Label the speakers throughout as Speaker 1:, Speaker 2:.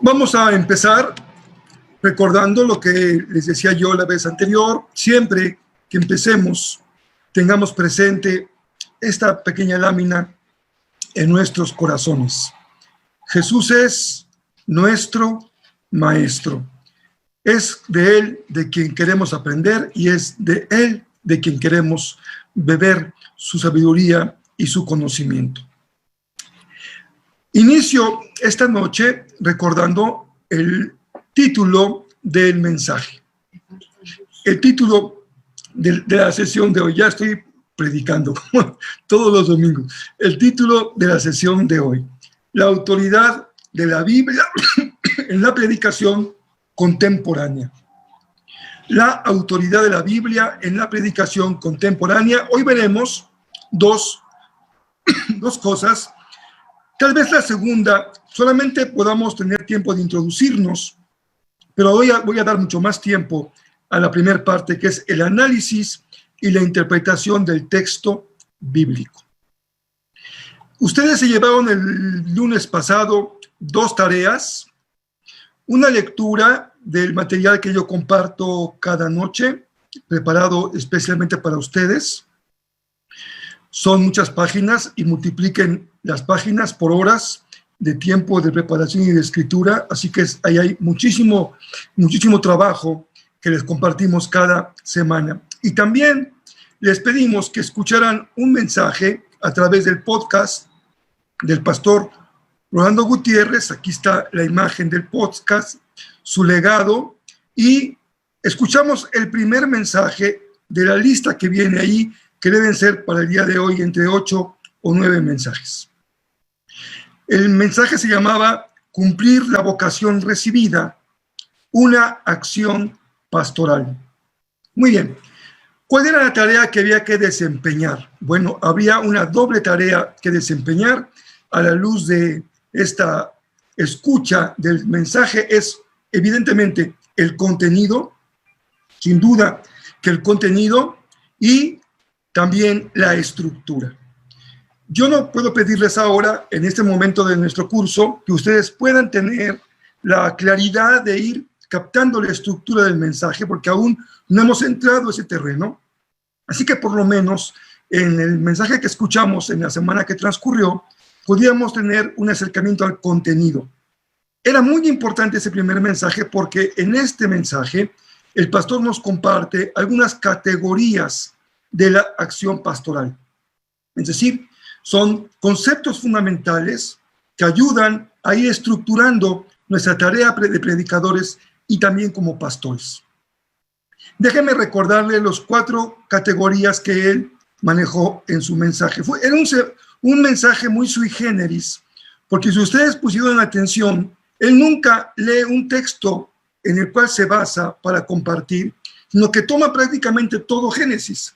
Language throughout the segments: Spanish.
Speaker 1: Vamos a empezar recordando lo que les decía yo la vez anterior. Siempre que empecemos, tengamos presente esta pequeña lámina en nuestros corazones. Jesús es nuestro Maestro. Es de Él de quien queremos aprender y es de Él de quien queremos beber su sabiduría y su conocimiento. Inicio esta noche recordando el título del mensaje. El título de la sesión de hoy. Ya estoy predicando todos los domingos. El título de la sesión de hoy. La autoridad de la Biblia en la predicación contemporánea. La autoridad de la Biblia en la predicación contemporánea. Hoy veremos dos cosas. Tal vez la segunda, solamente podamos tener tiempo de introducirnos, pero hoy voy a dar mucho más tiempo a la primera parte, que es el análisis y la interpretación del texto bíblico. Ustedes se llevaron el lunes pasado 2 tareas, una lectura del material que yo comparto cada noche, preparado especialmente para ustedes. Son muchas páginas y multipliquen las páginas por horas de tiempo de preparación y de escritura, así que ahí hay muchísimo trabajo que les compartimos cada semana. Y también les pedimos que escucharan un mensaje a través del podcast del pastor Rolando Gutiérrez. Aquí está la imagen del podcast, su legado, y escuchamos el primer mensaje de la lista que viene ahí, que deben ser para el día de hoy entre 8 o 9 mensajes. El mensaje se llamaba Cumplir la vocación recibida, una acción pastoral. Muy bien. ¿Cuál era la tarea que había que desempeñar? Bueno, había una doble tarea que desempeñar a la luz de esta escucha del mensaje. Es evidentemente el contenido, sin duda que el contenido, y también la estructura. Yo no puedo pedirles ahora, en este momento de nuestro curso, que ustedes puedan tener la claridad de ir captando la estructura del mensaje, porque aún no hemos entrado a ese terreno. Así que por lo menos en el mensaje que escuchamos en la semana que transcurrió, podíamos tener un acercamiento al contenido. Era muy importante ese primer mensaje porque en este mensaje el pastor nos comparte algunas categorías de la acción pastoral. Es decir, son conceptos fundamentales que ayudan a ir estructurando nuestra tarea de predicadores y también como pastores. Déjenme recordarle las 4 categorías que él manejó en su mensaje. Era un mensaje muy sui generis, porque si ustedes pusieron atención, él nunca lee un texto en el cual se basa para compartir, sino que toma prácticamente todo Génesis.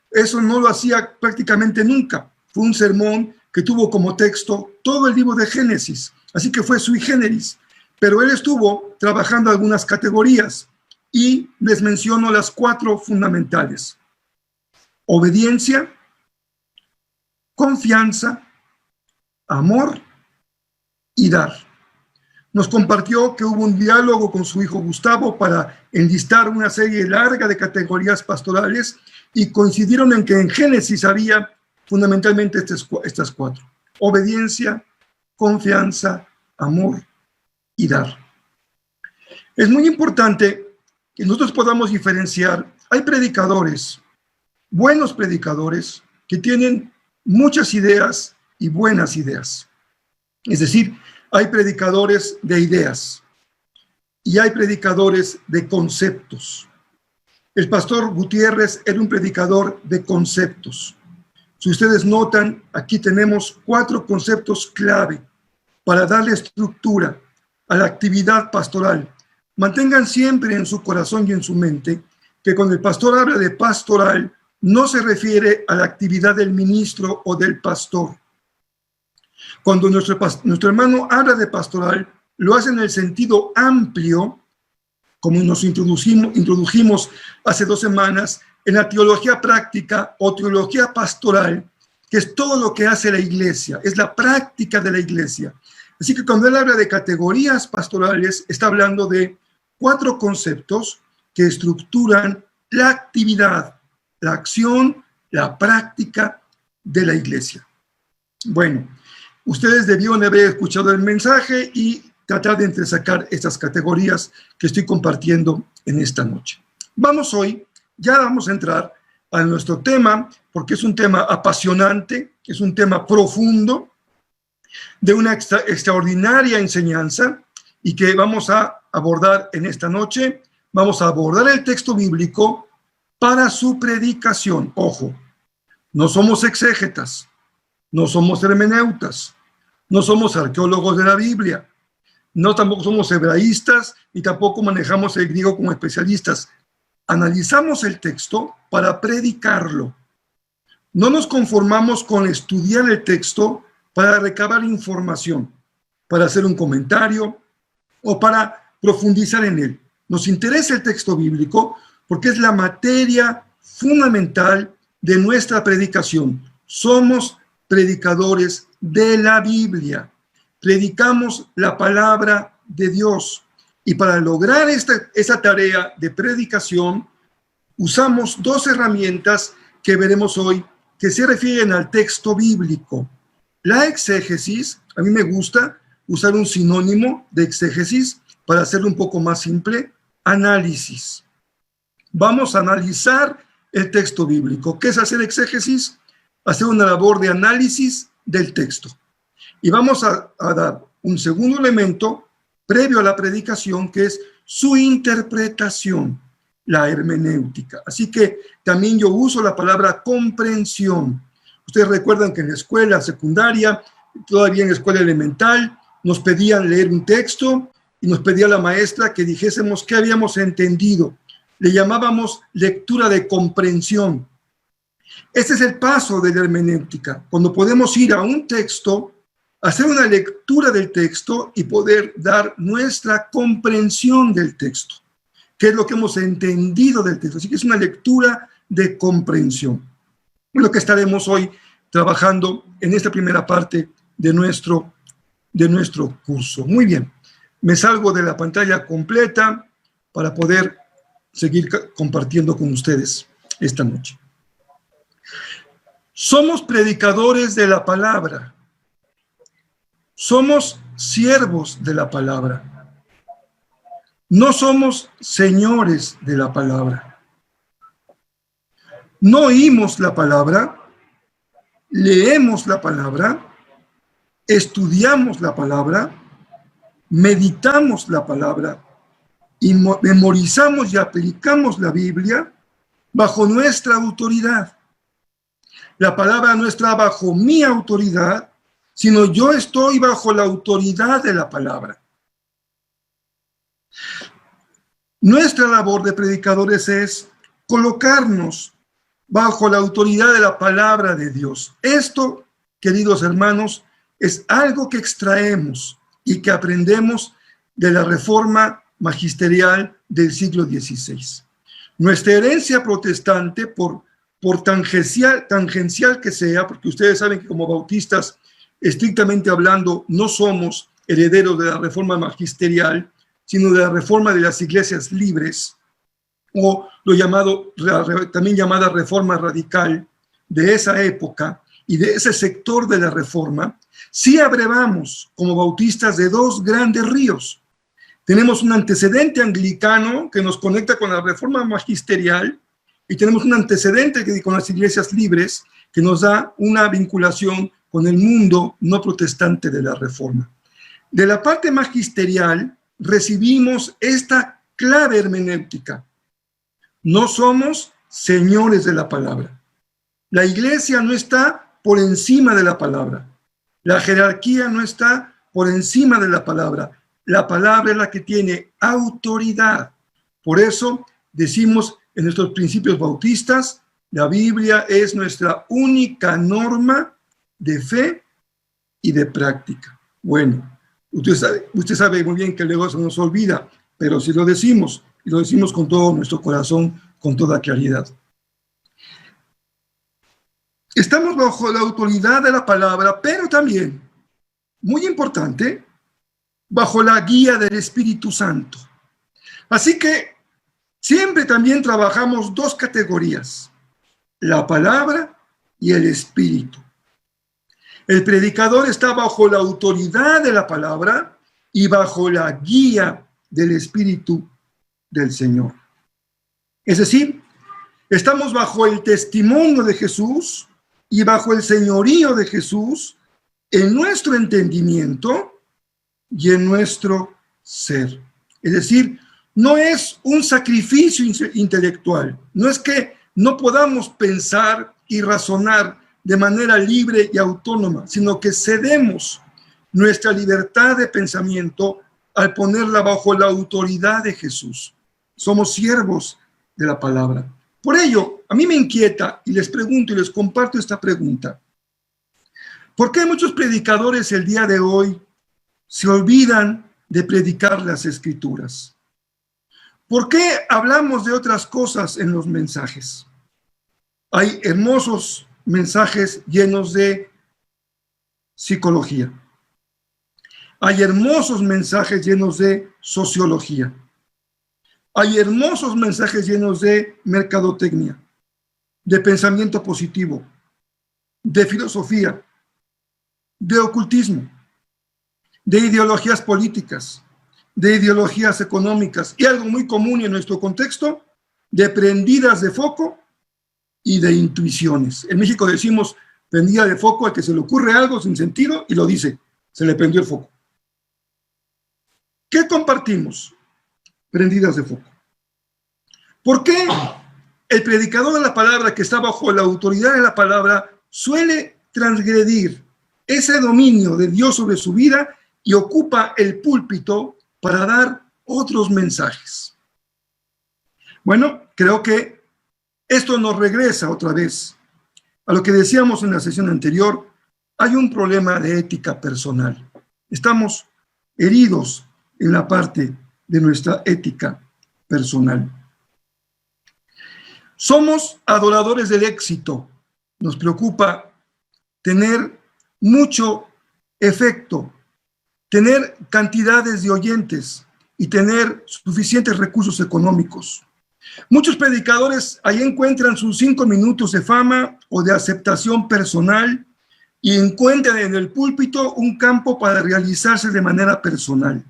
Speaker 1: Eso no lo hacía prácticamente nunca. Fue un sermón que tuvo como texto todo el libro de Génesis, así que fue sui generis. Pero él estuvo trabajando algunas categorías y les menciono las 4 fundamentales: obediencia, confianza, amor y dar. Nos compartió que hubo un diálogo con su hijo Gustavo para enlistar una serie larga de categorías pastorales y coincidieron en que en Génesis había fundamentalmente estas 4: obediencia, confianza, amor y dar. Es muy importante que nosotros podamos diferenciar. Hay predicadores, buenos predicadores, que tienen muchas ideas y buenas ideas. Es decir, hay predicadores de ideas y hay predicadores de conceptos. El pastor Gutiérrez era un predicador de conceptos. Si ustedes notan, aquí tenemos 4 conceptos clave para darle estructura a la actividad pastoral. Mantengan siempre en su corazón y en su mente que cuando el pastor habla de pastoral, no se refiere a la actividad del ministro o del pastor. Cuando nuestro hermano habla de pastoral, lo hace en el sentido amplio, como nos introdujimos hace 2 semanas, en la teología práctica o teología pastoral, que es todo lo que hace la iglesia, es la práctica de la iglesia. Así que cuando él habla de categorías pastorales, está hablando de 4 conceptos que estructuran la actividad, la acción, la práctica de la iglesia. Bueno, ustedes debieron haber escuchado el mensaje y tratar de entresacar estas categorías que estoy compartiendo en esta noche. Ya vamos a entrar a nuestro tema, porque es un tema apasionante, es un tema profundo, de una extraordinaria enseñanza, y que vamos a abordar en esta noche. Vamos a abordar el texto bíblico para su predicación. Ojo, no somos exégetas, no somos hermeneutas, no somos arqueólogos de la Biblia, no tampoco somos hebraístas, y tampoco manejamos el griego como especialistas. Analizamos el texto para predicarlo. No nos conformamos con estudiar el texto para recabar información, para hacer un comentario o para profundizar en él. Nos interesa el texto bíblico porque es la materia fundamental de nuestra predicación. Somos predicadores de la Biblia. Predicamos la palabra de Dios. Y para lograr esta tarea de predicación, usamos 2 herramientas que veremos hoy, que se refieren al texto bíblico. La exégesis, a mí me gusta usar un sinónimo de exégesis para hacerlo un poco más simple: análisis. Vamos a analizar el texto bíblico. ¿Qué es hacer exégesis? Hacer una labor de análisis del texto. Y vamos a dar un segundo elemento previo a la predicación, que es su interpretación, la hermenéutica. Así que también yo uso la palabra comprensión. Ustedes recuerdan que en la escuela secundaria, todavía en la escuela elemental, nos pedían leer un texto y nos pedía la maestra que dijésemos qué habíamos entendido. Le llamábamos lectura de comprensión. Este es el paso de la hermenéutica, cuando podemos ir a un texto, hacer una lectura del texto y poder dar nuestra comprensión del texto, qué es lo que hemos entendido del texto. Así que es una lectura de comprensión. Es lo que estaremos hoy trabajando en esta primera parte de nuestro curso. Muy bien, me salgo de la pantalla completa para poder seguir compartiendo con ustedes esta noche. Somos predicadores de la palabra. Somos siervos de la palabra. No somos señores de la palabra. No oímos la palabra, leemos la palabra, estudiamos la palabra, meditamos la palabra y memorizamos y aplicamos la Biblia bajo nuestra autoridad. La palabra no está bajo mi autoridad, sino yo estoy bajo la autoridad de la palabra. Nuestra labor de predicadores es colocarnos bajo la autoridad de la palabra de Dios. Esto, queridos hermanos, es algo que extraemos y que aprendemos de la reforma magisterial del siglo XVI. Nuestra herencia protestante, por tangencial que sea, porque ustedes saben que como bautistas, estrictamente hablando, no somos herederos de la reforma magisterial, sino de la reforma de las iglesias libres, o también llamada reforma radical de esa época y de ese sector de la reforma. Sí abrevamos como bautistas de 2 grandes ríos. Tenemos un antecedente anglicano que nos conecta con la reforma magisterial, y tenemos un antecedente con las iglesias libres que nos da una vinculación con el mundo no protestante de la reforma. De la parte magisterial recibimos esta clave hermenéutica: no somos señores de la palabra. La iglesia no está por encima de la palabra. La jerarquía no está por encima de la palabra. La palabra es la que tiene autoridad. Por eso decimos en nuestros principios bautistas, la Biblia es nuestra única norma de fe y de práctica. Bueno, usted sabe muy bien que luego se nos olvida, pero si lo decimos, y lo decimos con todo nuestro corazón, con toda claridad. Estamos bajo la autoridad de la palabra, pero también, muy importante, bajo la guía del Espíritu Santo. Así que siempre también trabajamos dos categorías, la palabra y el Espíritu. El predicador está bajo la autoridad de la palabra y bajo la guía del Espíritu del Señor. Es decir, estamos bajo el testimonio de Jesús y bajo el señorío de Jesús en nuestro entendimiento y en nuestro ser. Es decir, no es un sacrificio intelectual, no es que no podamos pensar y razonar de manera libre y autónoma, sino que cedemos nuestra libertad de pensamiento al ponerla bajo la autoridad de Jesús. Somos siervos de la palabra. Por ello, a mí me inquieta y les pregunto y les comparto esta pregunta. ¿Por qué muchos predicadores el día de hoy se olvidan de predicar las Escrituras? ¿Por qué hablamos de otras cosas en los mensajes? Hay hermosos mensajes llenos de psicología. Hay hermosos mensajes llenos de sociología. Hay hermosos mensajes llenos de mercadotecnia, de pensamiento positivo, de filosofía, de ocultismo, de ideologías políticas, de ideologías económicas y algo muy común en nuestro contexto, de prendidas de foco y de intuiciones. En México decimos prendida de foco al que se le ocurre algo sin sentido y lo dice, se le prendió el foco. ¿Qué compartimos? Prendidas de foco. ¿Por qué el predicador de la palabra que está bajo la autoridad de la palabra suele transgredir ese dominio de Dios sobre su vida y ocupa el púlpito para dar otros mensajes? Bueno, creo que esto nos regresa otra vez a lo que decíamos en la sesión anterior. Hay un problema de ética personal. Estamos heridos en la parte de nuestra ética personal. Somos adoradores del éxito. Nos preocupa tener mucho efecto, tener cantidades de oyentes y tener suficientes recursos económicos. Muchos predicadores ahí encuentran sus 5 minutos de fama o de aceptación personal y encuentran en el púlpito un campo para realizarse de manera personal.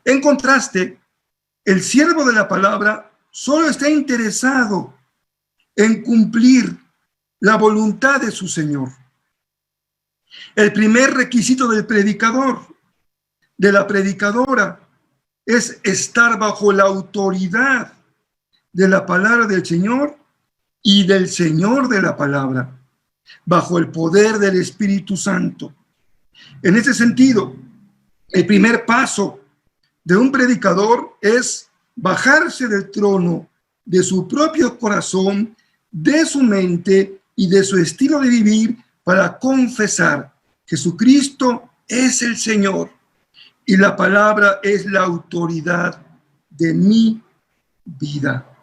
Speaker 1: En contraste, el siervo de la palabra solo está interesado en cumplir la voluntad de su Señor. El primer requisito del predicador, de la predicadora, es estar bajo la autoridad de la palabra del Señor y del Señor de la palabra, bajo el poder del Espíritu Santo. En ese sentido, el primer paso de un predicador es bajarse del trono de su propio corazón, de su mente y de su estilo de vivir para confesar: Jesucristo es el Señor y la palabra es la autoridad de mi vida.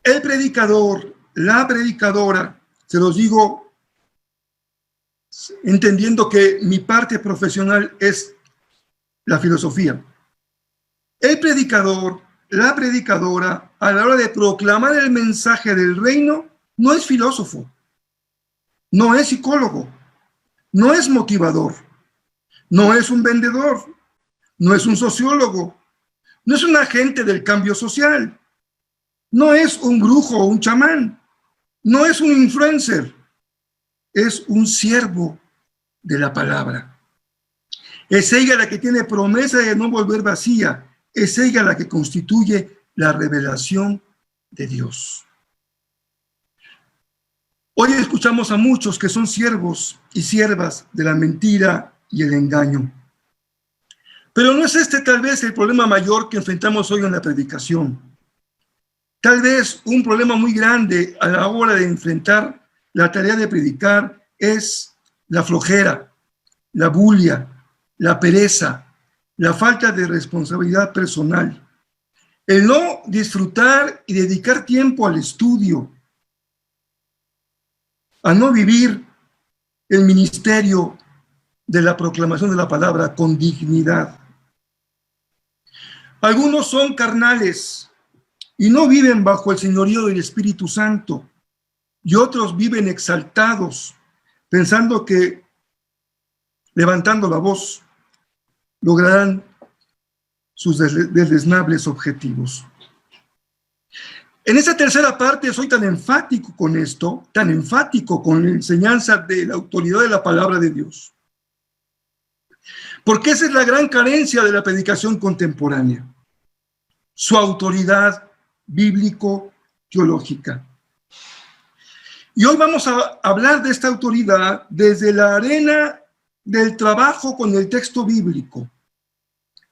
Speaker 1: El predicador, la predicadora, se los digo entendiendo que mi parte profesional es la filosofía. El predicador, la predicadora, a la hora de proclamar el mensaje del reino, no es filósofo, no es psicólogo, no es motivador, no es un vendedor, no es un sociólogo, no es un agente del cambio social, no es un brujo o un chamán, no es un influencer, es un siervo de la palabra. Es ella la que tiene promesa de no volver vacía, es ella la que constituye la revelación de Dios. Hoy escuchamos a muchos que son siervos y siervas de la mentira y el engaño. Pero no es este tal vez el problema mayor que enfrentamos hoy en la predicación. Tal vez un problema muy grande a la hora de enfrentar la tarea de predicar es la flojera, la bulia, la pereza, la falta de responsabilidad personal, el no disfrutar y dedicar tiempo al estudio, a no vivir el ministerio de la proclamación de la palabra con dignidad. Algunos son carnales y no viven bajo el señorío del Espíritu Santo, y otros viven exaltados, pensando que levantando la voz lograrán sus deleznables objetivos. En esta tercera parte soy tan enfático con esto, tan enfático con la enseñanza de la autoridad de la palabra de Dios, porque esa es la gran carencia de la predicación contemporánea, su autoridad bíblico-teológica. Y hoy vamos a hablar de esta autoridad desde la arena del trabajo con el texto bíblico,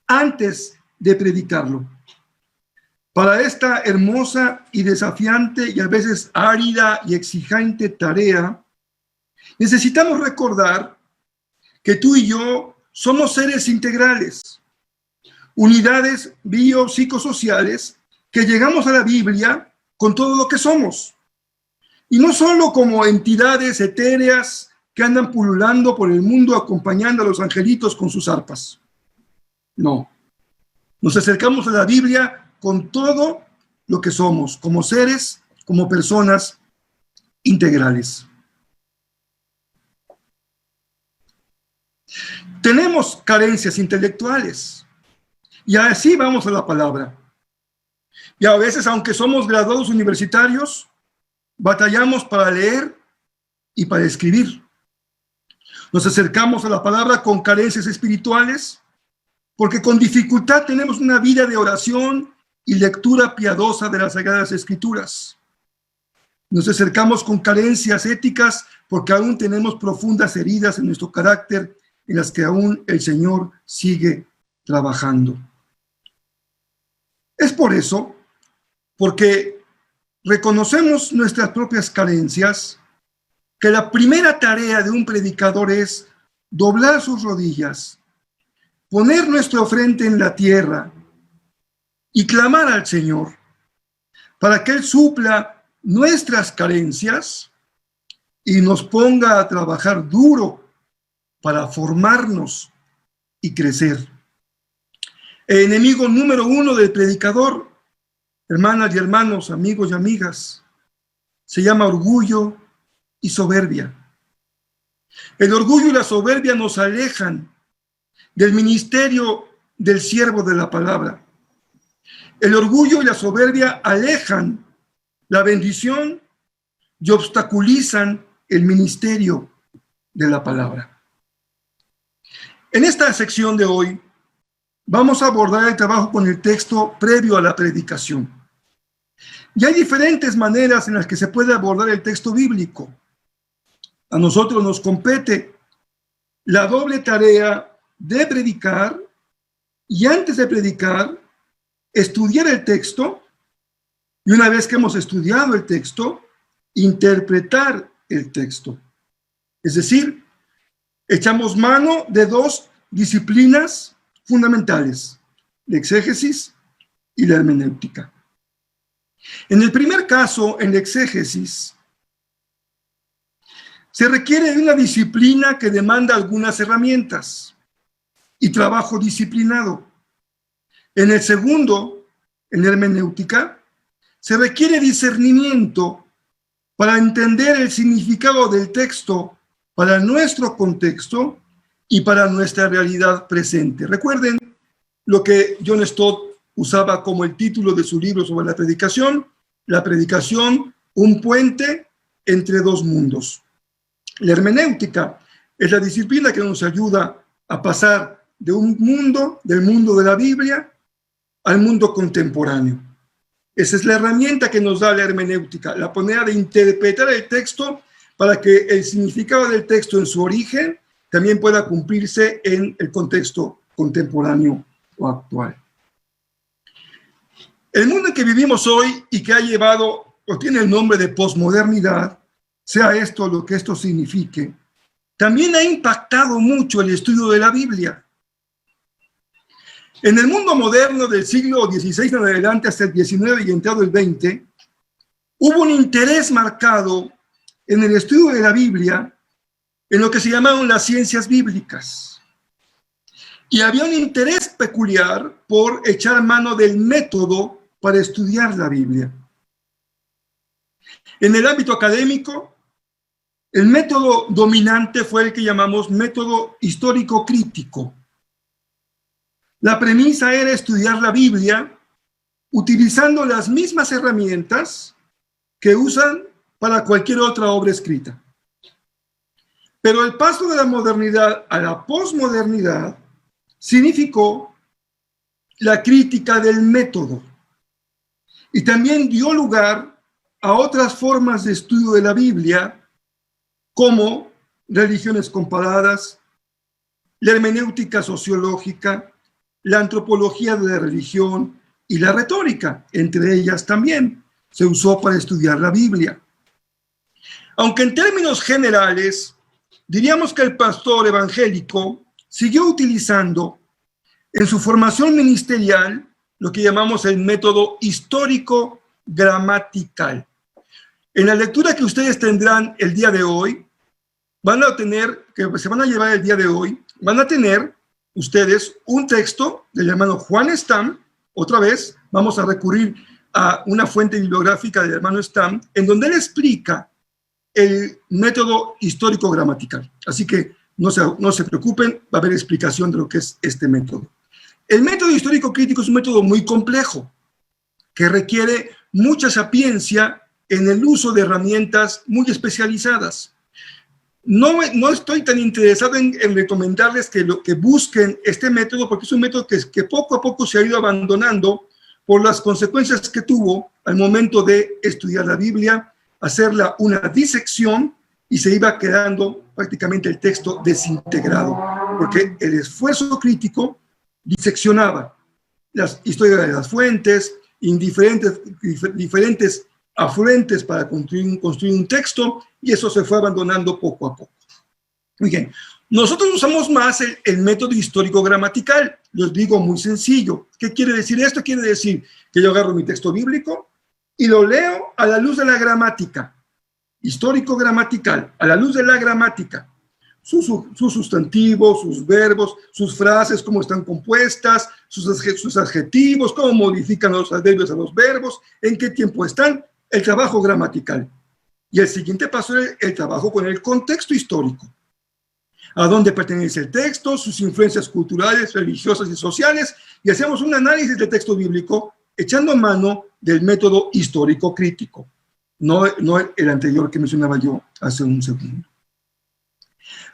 Speaker 1: antes de predicarlo. Para esta hermosa y desafiante y a veces árida y exigente tarea, necesitamos recordar que tú y yo somos seres integrales, unidades biopsicosociales que llegamos a la Biblia con todo lo que somos. Y no solo como entidades etéreas que andan pululando por el mundo acompañando a los angelitos con sus arpas. No. Nos acercamos a la Biblia con todo lo que somos, como seres, como personas integrales. Tenemos carencias intelectuales y así vamos a la palabra. Y a veces, aunque somos graduados universitarios, batallamos para leer y para escribir. Nos acercamos a la palabra con carencias espirituales, porque con dificultad tenemos una vida de oración y lectura piadosa de las Sagradas Escrituras. Nos acercamos con carencias éticas porque aún tenemos profundas heridas en nuestro carácter en las que aún el Señor sigue trabajando. Es por eso, porque reconocemos nuestras propias carencias, que la primera tarea de un predicador es doblar sus rodillas, poner nuestra frente en la tierra y clamar al Señor para que Él supla nuestras carencias y nos ponga a trabajar duro para formarnos y crecer. El enemigo número uno del predicador, hermanas y hermanos, amigos y amigas, se llama orgullo y soberbia. El orgullo y la soberbia nos alejan del ministerio del siervo de la palabra. El orgullo y la soberbia alejan la bendición y obstaculizan el ministerio de la palabra. En esta sección de hoy vamos a abordar el trabajo con el texto previo a la predicación. Y hay diferentes maneras en las que se puede abordar el texto bíblico. A nosotros nos compete la doble tarea de predicar y antes de predicar, estudiar el texto y una vez que hemos estudiado el texto, interpretar el texto. Es decir, echamos mano de dos disciplinas fundamentales, la exégesis y la hermenéutica. En el primer caso, en la exégesis, se requiere de una disciplina que demanda algunas herramientas y trabajo disciplinado. En el segundo, en la hermenéutica, se requiere discernimiento para entender el significado del texto para nuestro contexto y para nuestra realidad presente. Recuerden lo que John Stott usaba como el título de su libro sobre la predicación, un puente entre dos mundos. La hermenéutica es la disciplina que nos ayuda a pasar de un mundo, del mundo de la Biblia, al mundo contemporáneo. Esa es la herramienta que nos da la hermenéutica, la manera de interpretar el texto para que el significado del texto en su origen también pueda cumplirse en el contexto contemporáneo o actual. El mundo en que vivimos hoy y que ha llevado o tiene el nombre de posmodernidad, sea esto lo que esto signifique, también ha impactado mucho el estudio de la Biblia. En el mundo moderno del siglo XVI en adelante hasta el XIX y entrado el XX, hubo un interés marcado en el estudio de la Biblia en lo que se llamaron las ciencias bíblicas. Y había un interés peculiar por echar mano del método para estudiar la Biblia. En el ámbito académico, el método dominante fue el que llamamos método histórico crítico. La premisa era estudiar la Biblia utilizando las mismas herramientas que usan para cualquier otra obra escrita. Pero el paso de la modernidad a la posmodernidad significó la crítica del método y también dio lugar a otras formas de estudio de la Biblia, como religiones comparadas, la hermenéutica sociológica, la antropología de la religión y la retórica. Entre ellas también se usó para estudiar la Biblia. Aunque en términos generales, diríamos que el pastor evangélico siguió utilizando en su formación ministerial lo que llamamos el método histórico gramatical. En la lectura que ustedes tendrán el día de hoy, van a tener ustedes un texto del hermano Juan Stam. Otra vez vamos a recurrir a una fuente bibliográfica del hermano Stam, en donde él explica el método histórico gramatical. Así que no se preocupen, va a haber explicación de lo que es este método. El método histórico crítico es un método muy complejo, que requiere mucha sapiencia en el uso de herramientas muy especializadas. No estoy tan interesado en recomendarles que busquen este método, porque es un método que poco a poco se ha ido abandonando por las consecuencias que tuvo al momento de estudiar la Biblia, hacerla una disección, y se iba quedando prácticamente el texto desintegrado, porque el esfuerzo crítico diseccionaba las historias de las fuentes, diferentes afluentes para construir un texto, y eso se fue abandonando poco a poco. Muy bien, nosotros usamos más el método histórico gramatical. Les digo muy sencillo. ¿Qué quiere decir esto? Quiere decir que yo agarro mi texto bíblico y lo leo a la luz de la gramática, histórico gramatical, a la luz de la gramática. Sus sustantivos, sus verbos, sus frases, cómo están compuestas, sus adjetivos, cómo modifican los adverbios a los verbos, en qué tiempo están, el trabajo gramatical. Y el siguiente paso es el trabajo con el contexto histórico. A dónde pertenece el texto, sus influencias culturales, religiosas y sociales, y hacemos un análisis del texto bíblico echando mano del método histórico crítico, no el anterior que mencionaba yo hace un segundo.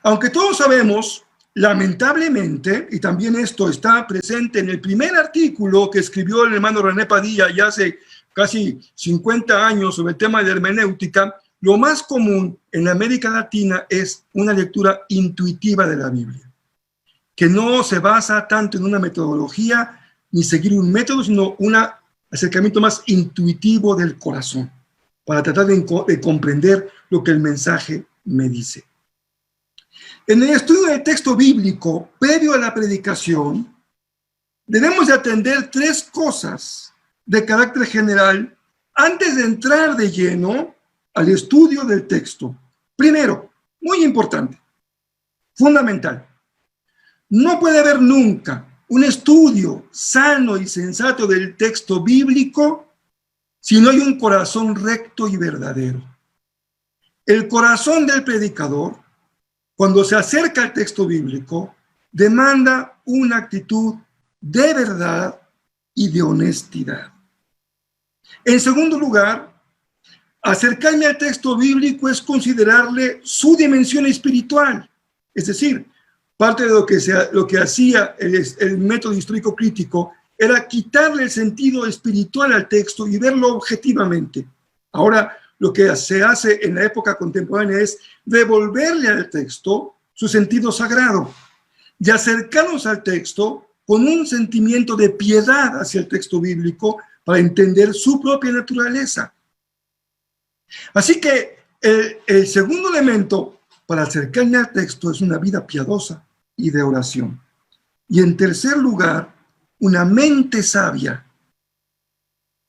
Speaker 1: Aunque todos sabemos, lamentablemente, y también esto está presente en el primer artículo que escribió el hermano René Padilla ya hace casi 50 años sobre el tema de hermenéutica, lo más común en América Latina es una lectura intuitiva de la Biblia, que no se basa tanto en una metodología ni seguir un método, sino un acercamiento más intuitivo del corazón, para tratar de comprender lo que el mensaje me dice. En el estudio del texto bíblico, previo a la predicación, debemos de atender tres cosas de carácter general antes de entrar de lleno al estudio del texto. Primero, muy importante, fundamental, no puede haber nunca un estudio sano y sensato del texto bíblico si no hay un corazón recto y verdadero. El corazón del predicador, cuando se acerca al texto bíblico, demanda una actitud de verdad y de honestidad. En segundo lugar, acercarme al texto bíblico es considerarle su dimensión espiritual. Es decir, parte de lo que hacía el método histórico crítico era quitarle el sentido espiritual al texto y verlo objetivamente. Ahora, lo que se hace en la época contemporánea es devolverle al texto su sentido sagrado y acercarnos al texto con un sentimiento de piedad hacia el texto bíblico para entender su propia naturaleza. Así que el segundo elemento para acercarme al texto es una vida piadosa y de oración. Y en tercer lugar, una mente sabia.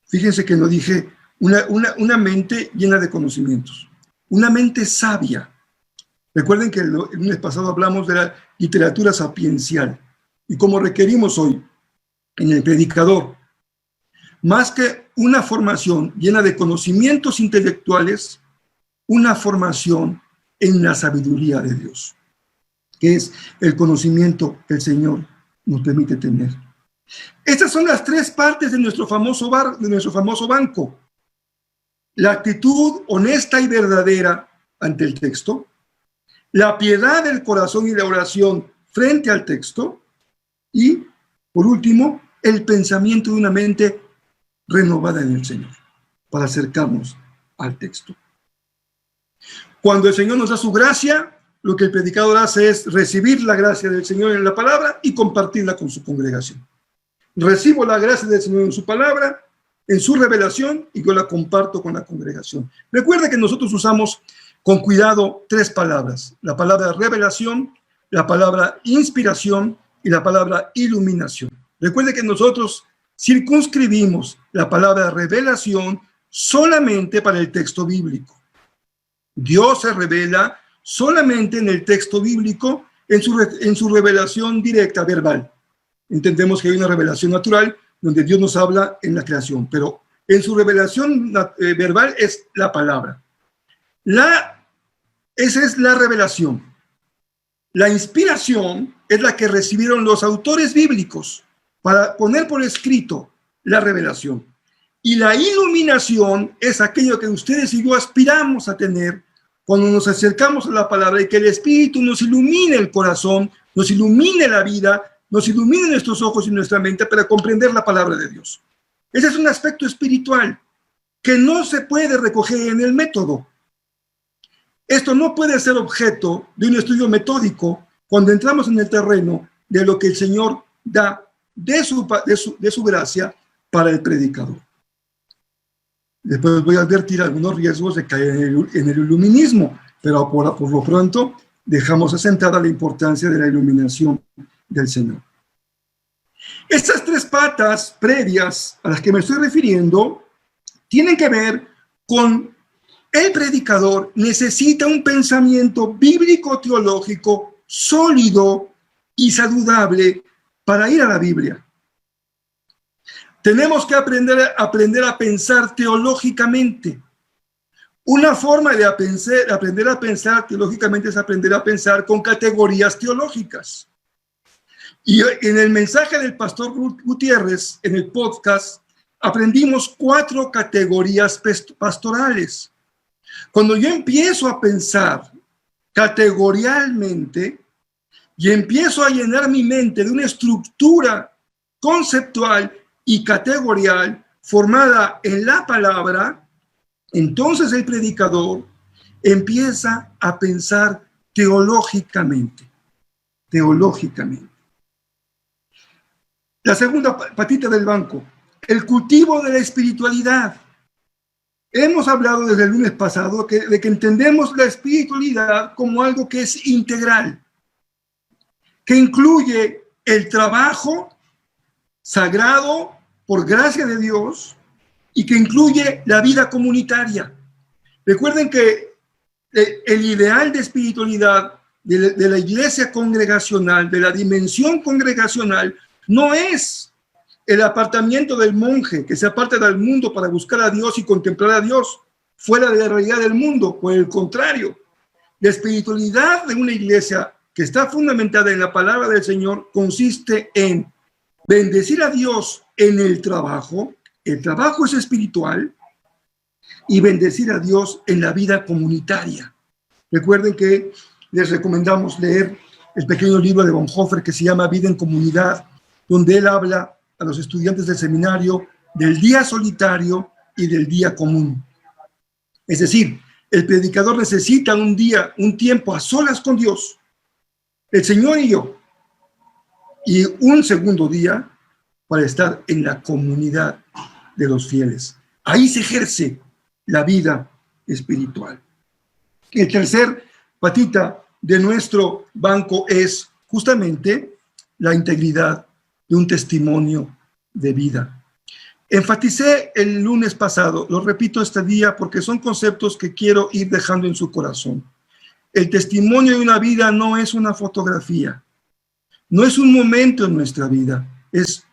Speaker 1: Fíjense que no dije una mente llena de conocimientos. Una mente sabia Recuerden que el lunes pasado hablamos de la literatura sapiencial y cómo requerimos hoy en el predicador, más que una formación llena de conocimientos intelectuales, una formación en la sabiduría de Dios, que es el conocimiento que el Señor nos permite tener. Estas son las tres partes de nuestro famoso banco. La actitud honesta y verdadera ante el texto, la piedad del corazón y la oración frente al texto, y, por último, el pensamiento de una mente renovada en el Señor, para acercarnos al texto. Cuando el Señor nos da su gracia, lo que el predicador hace es recibir la gracia del Señor en la palabra y compartirla con su congregación. Recibo la gracia del Señor en su palabra, en su revelación, y yo la comparto con la congregación. Recuerda que nosotros usamos con cuidado tres palabras: la palabra revelación, la palabra inspiración y la palabra iluminación. Recuerde que nosotros circunscribimos la palabra revelación solamente para el texto bíblico. Dios se revela solamente en el texto bíblico, en su revelación directa, verbal. Entendemos que hay una revelación natural donde Dios nos habla en la creación, pero en su revelación verbal es la palabra. Esa es la revelación. La inspiración es la que recibieron los autores bíblicos para poner por escrito la revelación. Y la iluminación es aquello que ustedes y yo aspiramos a tener cuando nos acercamos a la palabra, y que el Espíritu nos ilumine el corazón, nos ilumine la vida, nos ilumine nuestros ojos y nuestra mente para comprender la palabra de Dios. Ese es un aspecto espiritual que no se puede recoger en el método. Esto no puede ser objeto de un estudio metódico cuando entramos en el terreno de lo que el Señor da de su gracia para el predicador. Después voy a advertir algunos riesgos de caer en el iluminismo, pero por lo pronto dejamos asentada la importancia de la iluminación del Señor. Estas tres patas previas a las que me estoy refiriendo tienen que ver con el predicador necesita un pensamiento bíblico-teológico sólido y saludable para ir a la Biblia. Tenemos que aprender a pensar teológicamente. Una forma de aprender a pensar teológicamente es aprender a pensar con categorías teológicas. Y en el mensaje del pastor Gutiérrez, en el podcast, aprendimos 4 categorías pastorales. Cuando yo empiezo a pensar categorialmente y empiezo a llenar mi mente de una estructura conceptual y categorial formada en la palabra, entonces el predicador empieza a pensar teológicamente. La segunda patita del banco, el cultivo de la espiritualidad. Hemos hablado desde el lunes pasado de que entendemos la espiritualidad como algo que es integral, que incluye el trabajo sagrado por gracia de Dios y que incluye la vida comunitaria. Recuerden que el ideal de espiritualidad de la iglesia congregacional, de la dimensión congregacional, no es el apartamiento del monje que se aparta del mundo para buscar a Dios y contemplar a Dios fuera de la realidad del mundo. Por el contrario, la espiritualidad de una iglesia que está fundamentada en la palabra del Señor consiste en bendecir a Dios en el trabajo es espiritual, y bendecir a Dios en la vida comunitaria. Recuerden que les recomendamos leer el pequeño libro de Bonhoeffer que se llama Vida en Comunidad, donde él habla a los estudiantes del seminario del día solitario y del día común. Es decir, el predicador necesita un tiempo a solas con Dios, el Señor y yo, y un segundo día para estar en la comunidad de los fieles. Ahí se ejerce la vida espiritual. El tercer patita de nuestro banco es justamente la integridad de un testimonio de vida. Enfaticé el lunes pasado, lo repito este día porque son conceptos que quiero ir dejando en su corazón. el testimonio de una vida no es una fotografía, no es un momento en nuestra vida, es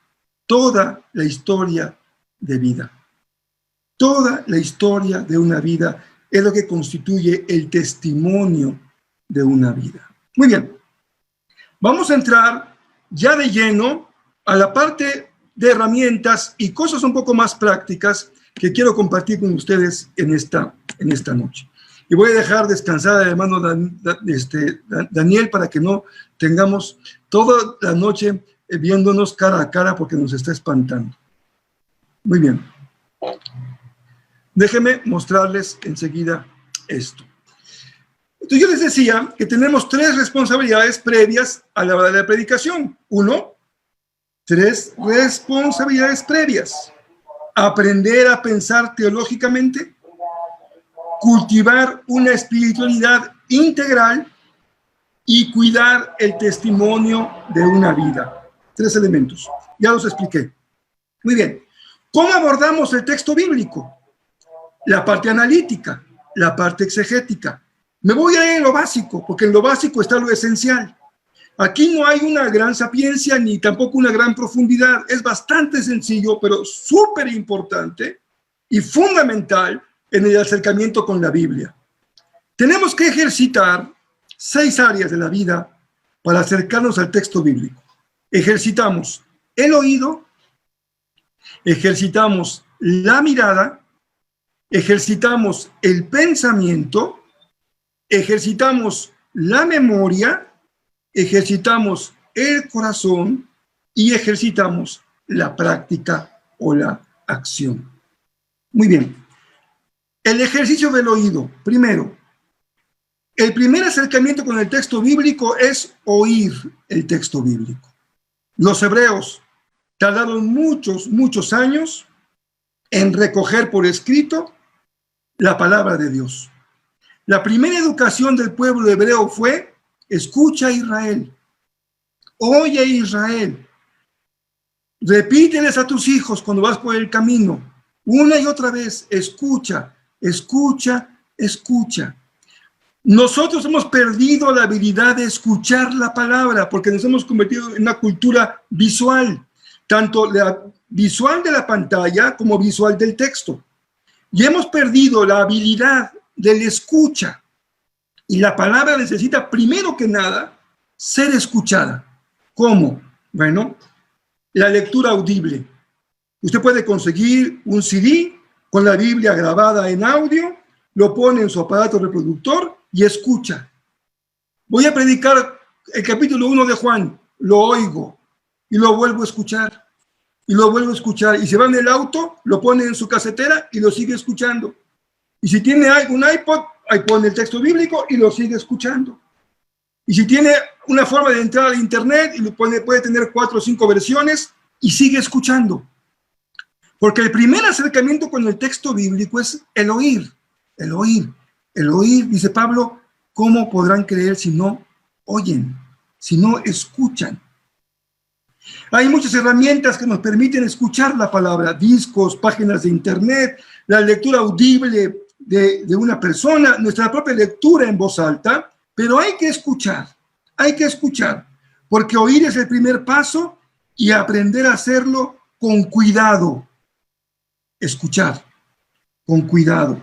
Speaker 1: toda la historia de vida. Toda la historia de una vida es lo que constituye el testimonio de una vida. Muy bien, vamos a entrar ya de lleno a la parte de herramientas y cosas un poco más prácticas que quiero compartir con ustedes en esta noche. Y voy a dejar descansar al hermano Daniel para que no tengamos toda la noche viéndonos cara a cara porque nos está espantando. Muy bien. Déjenme mostrarles enseguida esto. Entonces yo les decía que tenemos 3 responsabilidades previas a la hora de la predicación. 1, 3 responsabilidades previas. Aprender a pensar teológicamente, cultivar una espiritualidad integral y cuidar el testimonio de una vida. 3 elementos. Ya los expliqué. Muy bien. ¿Cómo abordamos el texto bíblico? La parte analítica, la parte exegética. Me voy a ir en lo básico, porque en lo básico está lo esencial. Aquí no hay una gran sapiencia ni tampoco una gran profundidad. Es bastante sencillo, pero súper importante y fundamental en el acercamiento con la Biblia. Tenemos que ejercitar 6 áreas de la vida para acercarnos al texto bíblico. Ejercitamos el oído, ejercitamos la mirada, ejercitamos el pensamiento, ejercitamos la memoria, ejercitamos el corazón y ejercitamos la práctica o la acción. Muy bien. El ejercicio del oído. Primero, el primer acercamiento con el texto bíblico es oír el texto bíblico. Los hebreos tardaron muchos años en recoger por escrito la palabra de Dios. La primera educación del pueblo hebreo fue: escucha Israel, oye Israel, repíteles a tus hijos cuando vas por el camino, una y otra vez, escucha, escucha, escucha. Nosotros hemos perdido la habilidad de escuchar la palabra porque nos hemos convertido en una cultura visual, tanto la visual de la pantalla como visual del texto. Y hemos perdido la habilidad de la escucha. Y la palabra necesita, primero que nada, ser escuchada. ¿Cómo? Bueno, la lectura audible. Usted puede conseguir un CD con la Biblia grabada en audio, lo pone en su aparato reproductor y escucha. Voy a predicar el capítulo 1 de Juan, lo oigo y lo vuelvo a escuchar. Y lo vuelvo a escuchar. Y se va en el auto, lo pone en su casetera y lo sigue escuchando. Y si tiene un iPod, ahí pone el texto bíblico y lo sigue escuchando. Y si tiene una forma de entrar a internet, y puede tener 4 o 5 versiones y sigue escuchando. Porque el primer acercamiento con el texto bíblico es el oír. El oír. El oír, dice Pablo, ¿cómo podrán creer si no oyen, si no escuchan? Hay muchas herramientas que nos permiten escuchar la palabra: discos, páginas de internet, la lectura audible de una persona, nuestra propia lectura en voz alta, pero hay que escuchar, porque oír es el primer paso y aprender a hacerlo con cuidado. Escuchar, con cuidado.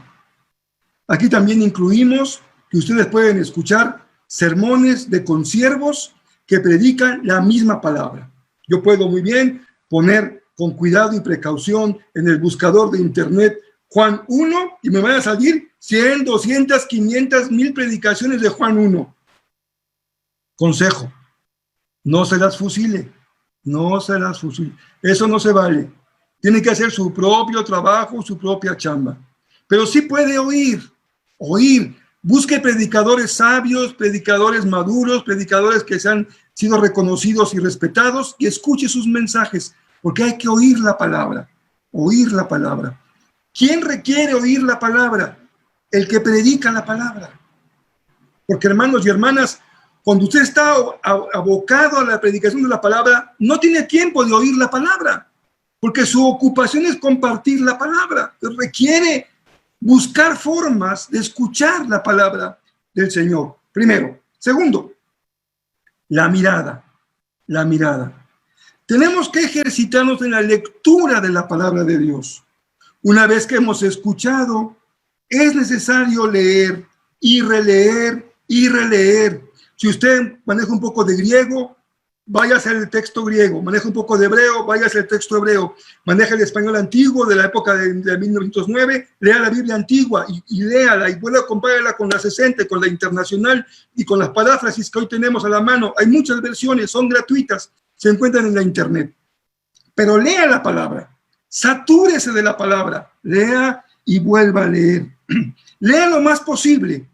Speaker 1: Aquí también incluimos que ustedes pueden escuchar sermones de consiervos que predican la misma palabra. Yo puedo muy bien poner con cuidado y precaución en el buscador de internet Juan 1 y me van a salir 100, 200, 500, 1000 predicaciones de Juan 1. Consejo: no se las fusile, no se las fusile. Eso no se vale. Tiene que hacer su propio trabajo, su propia chamba. Pero sí puede oír. Busque predicadores sabios, predicadores maduros, predicadores que se han sido reconocidos y respetados, y escuche sus mensajes, porque hay que oír la palabra. Oír la palabra. ¿Quién requiere oír la palabra? El que predica la palabra. Porque, hermanos y hermanas, cuando usted está abocado a la predicación de la palabra, no tiene tiempo de oír la palabra, porque su ocupación es compartir la palabra. Requiere buscar formas de escuchar la palabra del Señor. Primero. Segundo, la mirada. La mirada. Tenemos que ejercitarnos en la lectura de la palabra de Dios. Una vez que hemos escuchado, es necesario leer y releer y releer. Si usted maneja un poco de griego, váyase al texto griego. Maneja un poco de hebreo, váyase al texto hebreo. Maneja el español antiguo de la época de 1909, lea la Biblia antigua y léala y vuelva a compararla con la 60, con la internacional y con las paráfrasis que hoy tenemos a la mano. Hay muchas versiones, son gratuitas, se encuentran en la internet. Pero lea la palabra, satúrese de la palabra, lea y vuelva a leer. Lea lo más posible.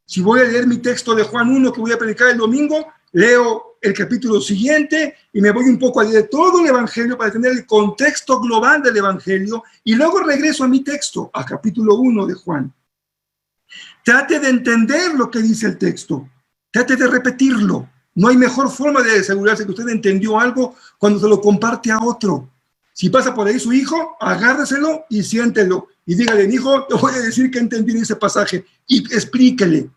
Speaker 1: Si voy a leer mi texto de Juan 1 que voy a predicar el domingo, leo el capítulo siguiente y me voy un poco a leer todo el Evangelio para tener el contexto global del Evangelio y luego regreso a mi texto, a capítulo 1 de Juan. Trate de entender lo que dice el texto, trate de repetirlo. No hay mejor forma de asegurarse que usted entendió algo cuando se lo comparte a otro. Si pasa por ahí su hijo, agárreselo y siéntelo y dígale, hijo, te voy a decir que entendí en ese pasaje y explíquele.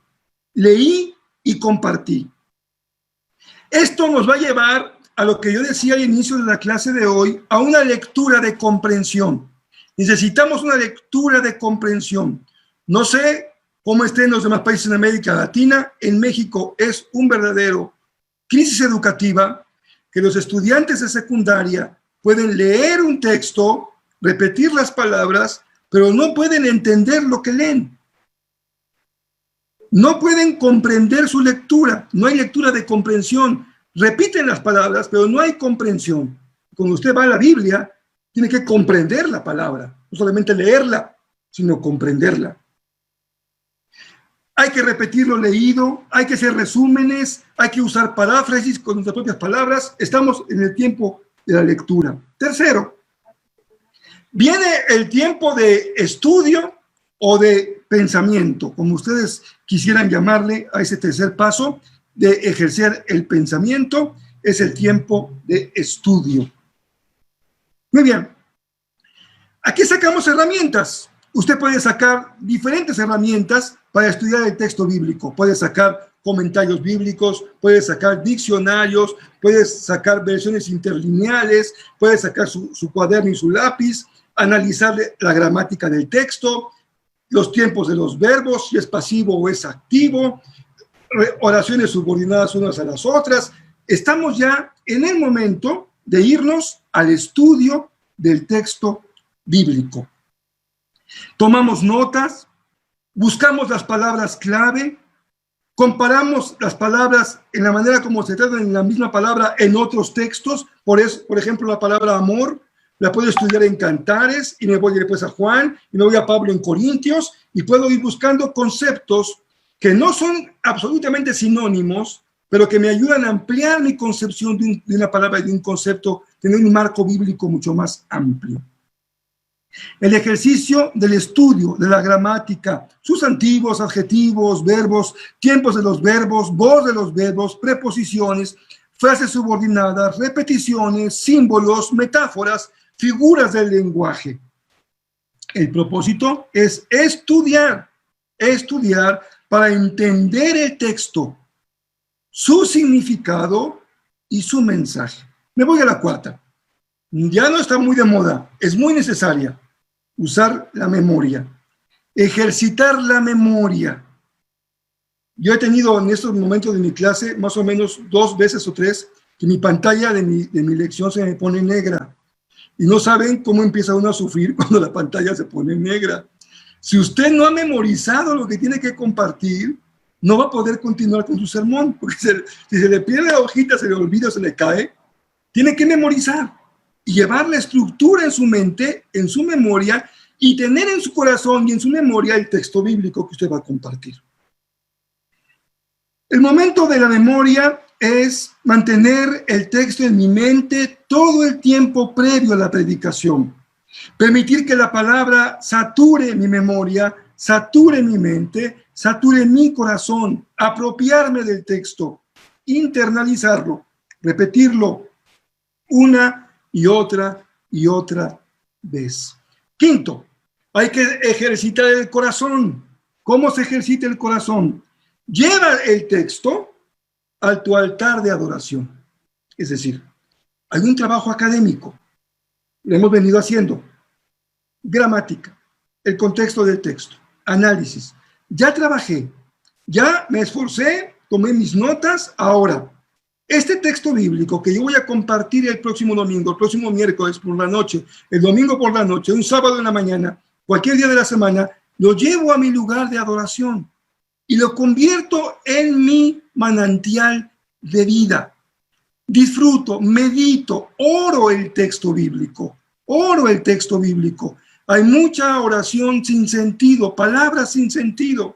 Speaker 1: Leí y compartí. Esto nos va a llevar a lo que yo decía al inicio de la clase de hoy, a una lectura de comprensión. Necesitamos una lectura de comprensión. No sé cómo esté en los demás países de América Latina. En México es un verdadero crisis educativa que los estudiantes de secundaria pueden leer un texto, repetir las palabras, pero no pueden entender lo que leen. No pueden comprender su lectura, no hay lectura de comprensión. Repiten las palabras, pero no hay comprensión. Cuando usted va a la Biblia, tiene que comprender la palabra, no solamente leerla, sino comprenderla. Hay que repetir lo leído, hay que hacer resúmenes, hay que usar paráfrasis con nuestras propias palabras. Estamos en el tiempo de la lectura. Tercero, viene el tiempo de estudio o de pensamiento, como ustedes quisieran llamarle a ese tercer paso de ejercer el pensamiento, es el tiempo de estudio. Muy bien. Aquí sacamos herramientas. Usted puede sacar diferentes herramientas para estudiar el texto bíblico. Puede sacar comentarios bíblicos, puede sacar diccionarios, puede sacar versiones interlineales, puede sacar su cuaderno y su lápiz, analizar la gramática del texto, los tiempos de los verbos, si es pasivo o es activo, oraciones subordinadas unas a las otras. Estamos ya en el momento de irnos al estudio del texto bíblico. Tomamos notas, buscamos las palabras clave, comparamos las palabras en la manera como se tratan en la misma palabra en otros textos. Por ejemplo, la palabra amor la puedo estudiar en Cantares y me voy después a Juan y me voy a Pablo en Corintios y puedo ir buscando conceptos que no son absolutamente sinónimos, pero que me ayudan a ampliar mi concepción de una palabra y de un concepto, tener un marco bíblico mucho más amplio. El ejercicio del estudio de la gramática, sustantivos, adjetivos, verbos, tiempos de los verbos, voz de los verbos, preposiciones, frases subordinadas, repeticiones, símbolos, metáforas, figuras del lenguaje. El propósito es estudiar para entender el texto, su significado y su mensaje. Me voy a la cuarta. Ya no está muy de moda, es muy necesaria. Usar la memoria, ejercitar la memoria. Yo he tenido en estos momentos de mi clase más o menos 2 veces o 3 que mi pantalla de mi lección se me pone negra. Y no saben cómo empieza uno a sufrir cuando la pantalla se pone negra. Si usted no ha memorizado lo que tiene que compartir, no va a poder continuar con su sermón, porque si se le pierde la hojita, se le olvida, se le cae, tiene que memorizar y llevar la estructura en su mente, en su memoria, y tener en su corazón y en su memoria el texto bíblico que usted va a compartir. El momento de la memoria es mantener el texto en mi mente todo el tiempo previo a la predicación. Permitir que la palabra sature mi memoria, sature mi mente, sature mi corazón, apropiarme del texto, internalizarlo, repetirlo una y otra vez. Quinto, hay que ejercitar el corazón. ¿Cómo se ejercita el corazón? lleva el texto a tu altar de adoración. Es decir, hay un trabajo académico, lo hemos venido haciendo, gramática, el contexto del texto, análisis. Ya trabajé, ya me esforcé, tomé mis notas. Ahora, este texto bíblico que yo voy a compartir el próximo domingo, el próximo miércoles por la noche, el domingo por la noche, un sábado en la mañana, cualquier día de la semana, lo llevo a mi lugar de adoración y lo convierto en mi manantial de vida. Disfruto, medito, oro el texto bíblico, oro el texto bíblico. Hay mucha oración sin sentido, palabras sin sentido.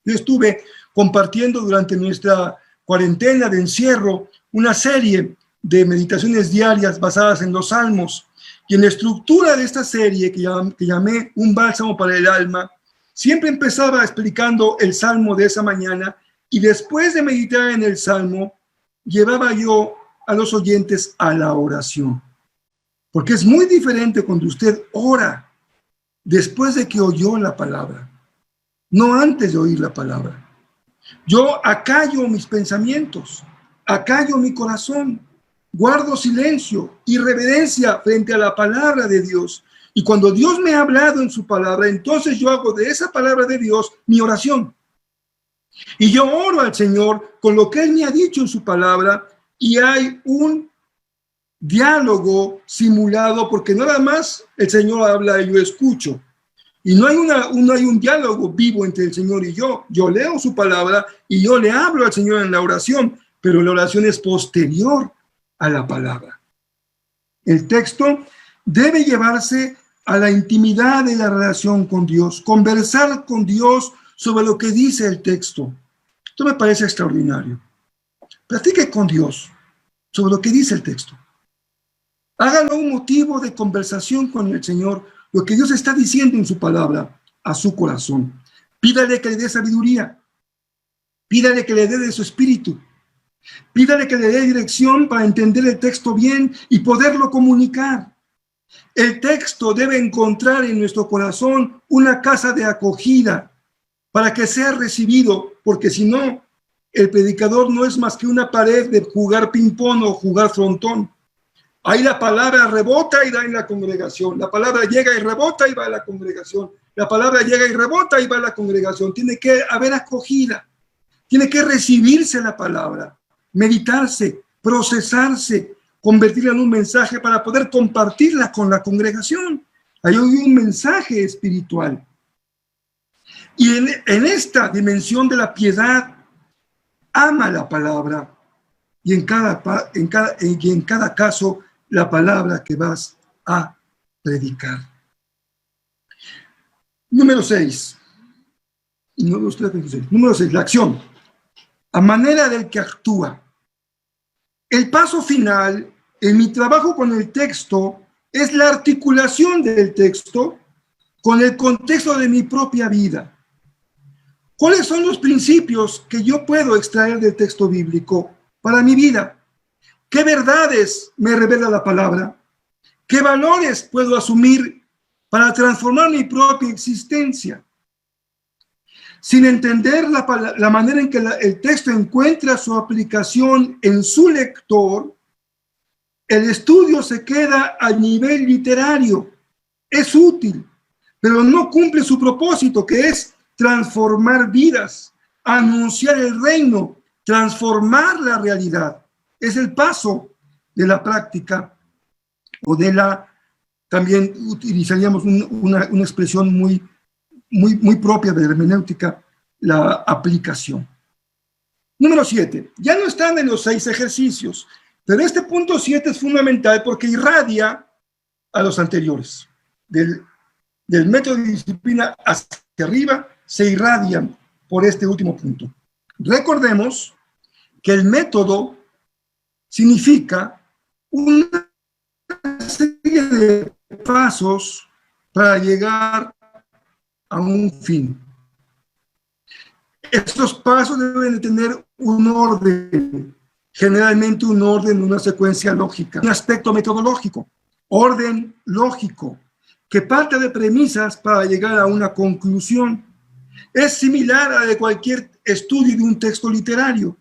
Speaker 1: Yo estuve compartiendo durante nuestra cuarentena de encierro una serie de meditaciones diarias basadas en los salmos. Y en la estructura de esta serie, que llamé Un bálsamo para el alma, siempre empezaba explicando el salmo de esa mañana y después de meditar en el salmo, llevaba yo a los oyentes a la oración. Porque es muy diferente cuando usted ora después de que oyó la palabra, no antes de oír la palabra. Yo acallo mis pensamientos, acallo mi corazón, guardo silencio y reverencia frente a la palabra de Dios. Y cuando Dios me ha hablado en su palabra, entonces yo hago de esa palabra de Dios mi oración. Y yo oro al Señor con lo que Él me ha dicho en su palabra, y hay un diálogo simulado, porque nada más el Señor habla y yo escucho. Y no hay un diálogo vivo entre el Señor y yo. Yo leo su palabra y yo le hablo al Señor en la oración, pero la oración es posterior a la palabra. El texto debe llevarse a la intimidad de la relación con Dios, conversar con Dios sobre lo que dice el texto. Esto me parece extraordinario. Platique con Dios sobre lo que dice el texto. Hágalo un motivo de conversación con el Señor, lo que Dios está diciendo en su palabra a su corazón. Pídale que le dé sabiduría. Pídale que le dé de su espíritu. Pídale que le dé dirección para entender el texto bien y poderlo comunicar. El texto debe encontrar en nuestro corazón una casa de acogida para que sea recibido, porque si no, el predicador no es más que una pared de jugar ping-pong o jugar frontón. Ahí la palabra rebota y da en la congregación. La palabra llega y rebota y va a la congregación. La palabra llega y rebota y va a la congregación. Tiene que haber acogida. Tiene que recibirse la palabra, meditarse, procesarse, convertirla en un mensaje para poder compartirla con la congregación. Hay un mensaje espiritual. Y en esta dimensión de la piedad, ama la palabra. Y en cada caso, la palabra que vas a predicar. Número 6. Número 6, la acción. A manera del que actúa. El paso final en mi trabajo con el texto es la articulación del texto con el contexto de mi propia vida. ¿Cuáles son los principios que yo puedo extraer del texto bíblico para mi vida? ¿Qué verdades me revela la palabra? ¿Qué valores puedo asumir para transformar mi propia existencia? Sin entender la manera en que el texto encuentra su aplicación en su lector, el estudio se queda a nivel literario. Es útil, pero no cumple su propósito, que es transformar vidas, anunciar el reino, transformar la realidad. Es el paso de la práctica o de también utilizaríamos una expresión muy propia de la hermenéutica, la aplicación. Número 7. Ya no están en los 6 ejercicios, pero este punto 7 es fundamental porque irradia a los anteriores. Del método de disciplina hacia arriba se irradian por este último punto. Recordemos que el método significa una serie de pasos para llegar a un fin. Estos pasos deben de tener un orden, generalmente un orden, una secuencia lógica, un aspecto metodológico, orden lógico, que parte de premisas para llegar a una conclusión. es similar a la de cualquier estudio de un texto literario.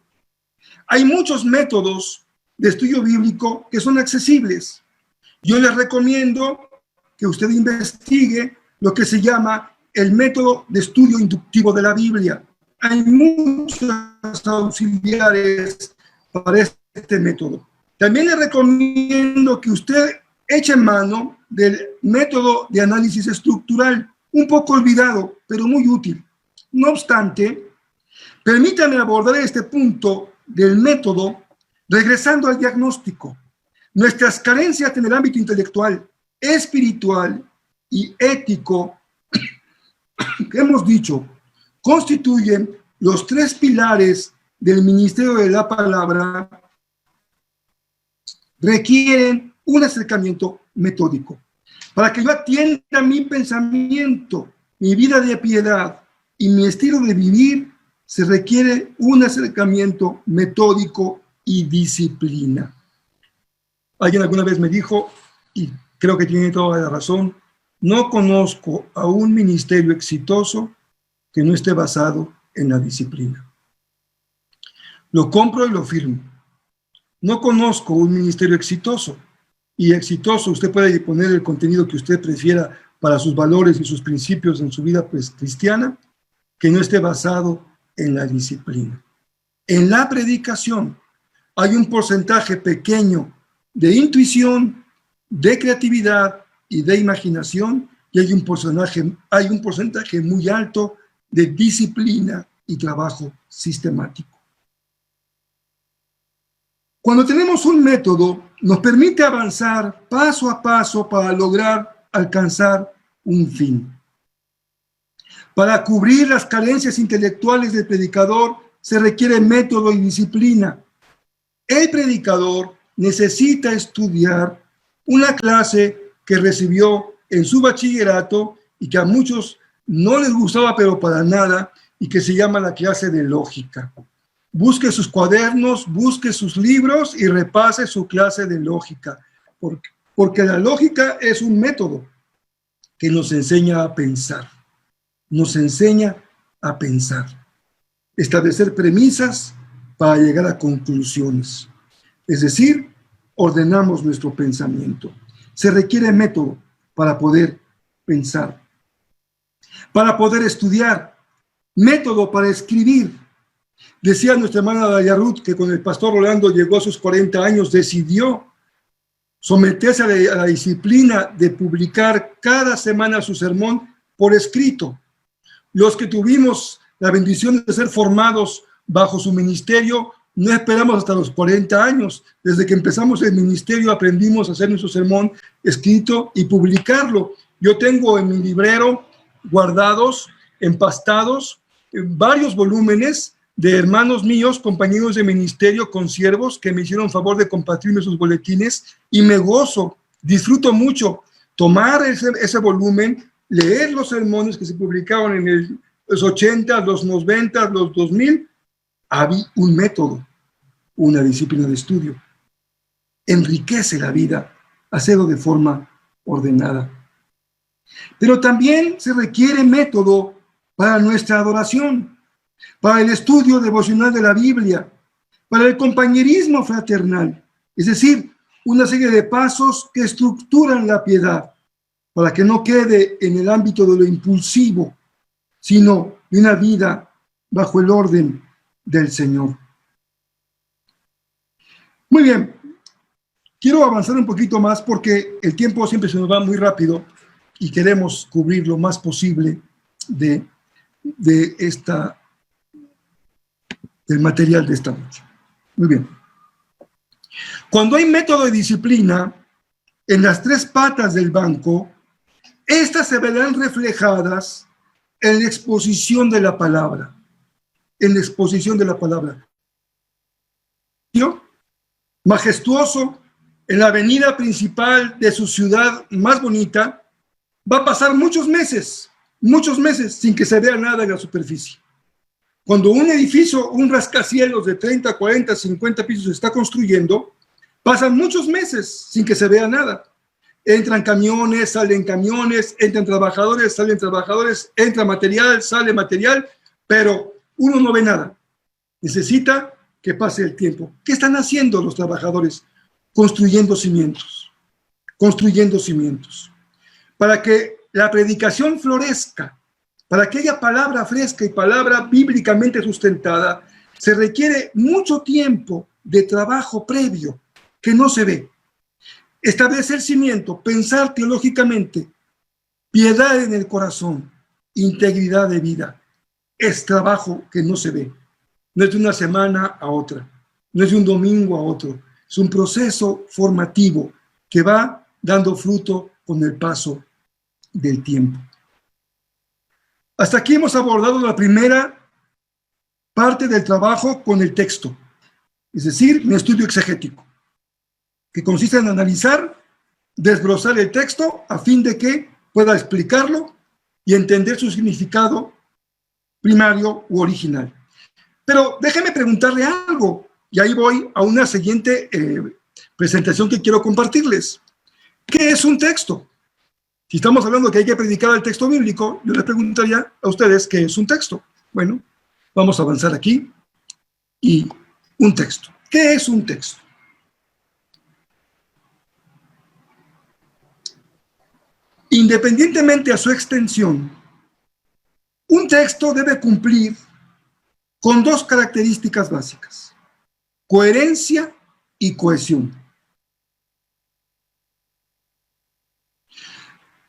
Speaker 1: Hay muchos métodos de estudio bíblico que son accesibles. Yo les recomiendo que usted investigue lo que se llama el método de estudio inductivo de la Biblia. Hay muchos auxiliares para este método. También le recomiendo que usted eche mano del método de análisis estructural, un poco olvidado, pero muy útil. No obstante, permítame abordar este punto del método regresando al diagnóstico. Nuestras carencias en el ámbito intelectual, espiritual y ético que hemos dicho constituyen los tres pilares del ministerio de la palabra, requieren un acercamiento metódico. Para que yo atienda mi pensamiento, mi vida de piedad y mi estilo de vivir, se requiere un acercamiento metódico y disciplina. Alguien alguna vez me dijo, y creo que tiene toda la razón, no conozco a un ministerio exitoso que no esté basado en la disciplina. Lo compro y lo firmo. No conozco un ministerio exitoso, y exitoso usted puede poner el contenido que usted prefiera para sus valores y sus principios en su vida cristiana, que no esté basado en la disciplina. En la predicación hay un porcentaje pequeño de intuición, de creatividad y de imaginación, y hay un porcentaje muy alto de disciplina y trabajo sistemático. Cuando tenemos un método, nos permite avanzar paso a paso para lograr alcanzar un fin. Para cubrir las carencias intelectuales del predicador se requiere método y disciplina. El predicador necesita estudiar una clase que recibió en su bachillerato y que a muchos no les gustaba, pero para nada, y que se llama la clase de lógica. Busque sus cuadernos, busque sus libros y repase su clase de lógica, porque la lógica es un método que nos enseña a pensar, establecer premisas para llegar a conclusiones, es decir, ordenamos nuestro pensamiento. Se requiere método para poder pensar, para poder estudiar, método para escribir. Decía nuestra hermana Dayarut que con el pastor Rolando llegó a sus 40 años, decidió someterse a la disciplina de publicar cada semana su sermón por escrito. Los que tuvimos la bendición de ser formados bajo su ministerio, no esperamos hasta los 40 años. Desde que empezamos el ministerio aprendimos a hacer nuestro sermón escrito y publicarlo. Yo tengo en mi librero guardados, empastados, varios volúmenes de hermanos míos, compañeros de ministerio, consiervos, que me hicieron favor de compartirme sus boletines, y me gozo, disfruto mucho tomar ese volumen, leer los sermones que se publicaron en los 80, los 90, los 2000. Había un método, una disciplina de estudio. Enriquece la vida, hacerlo de forma ordenada. Pero también se requiere método para nuestra adoración, para el estudio devocional de la Biblia, para el compañerismo fraternal, es decir, una serie de pasos que estructuran la piedad para que no quede en el ámbito de lo impulsivo, sino de una vida bajo el orden del Señor. Muy bien, quiero avanzar un poquito más porque el tiempo siempre se nos va muy rápido y queremos cubrir lo más posible del material de esta noche. Muy bien. Cuando hay método y disciplina en las tres patas del banco, estas se verán reflejadas en la exposición de la palabra. En la exposición de la palabra. Majestuoso, en la avenida principal de su ciudad más bonita, va a pasar muchos meses sin que se vea nada en la superficie. Cuando un edificio, un rascacielos de 30, 40, 50 pisos se está construyendo, pasan muchos meses sin que se vea nada. entran camiones, salen camiones, entran trabajadores, salen trabajadores, entra material, sale material, pero uno no ve nada. Necesita que pase el tiempo. ¿Qué están haciendo los trabajadores? Construyendo cimientos, construyendo cimientos. Para que la predicación florezca, para que haya palabra fresca y palabra bíblicamente sustentada, se requiere mucho tiempo de trabajo previo que no se ve. Establecer cimiento, pensar teológicamente, piedad en el corazón, integridad de vida, es trabajo que no se ve. No es de una semana a otra, no es de un domingo a otro, es un proceso formativo que va dando fruto con el paso del tiempo. Hasta aquí hemos abordado la primera parte del trabajo con el texto, es decir, mi estudio exegético, que consiste en analizar, desglosar el texto a fin de que pueda explicarlo y entender su significado primario u original. Pero déjeme preguntarle algo, y ahí voy a una siguiente presentación que quiero compartirles. ¿Qué es un texto? Si estamos hablando que hay que predicar el texto bíblico, yo les preguntaría a ustedes qué es un texto. Bueno, vamos a avanzar aquí. Y un texto. ¿Qué es un texto? Independientemente a su extensión, un texto debe cumplir con dos características básicas: coherencia y cohesión.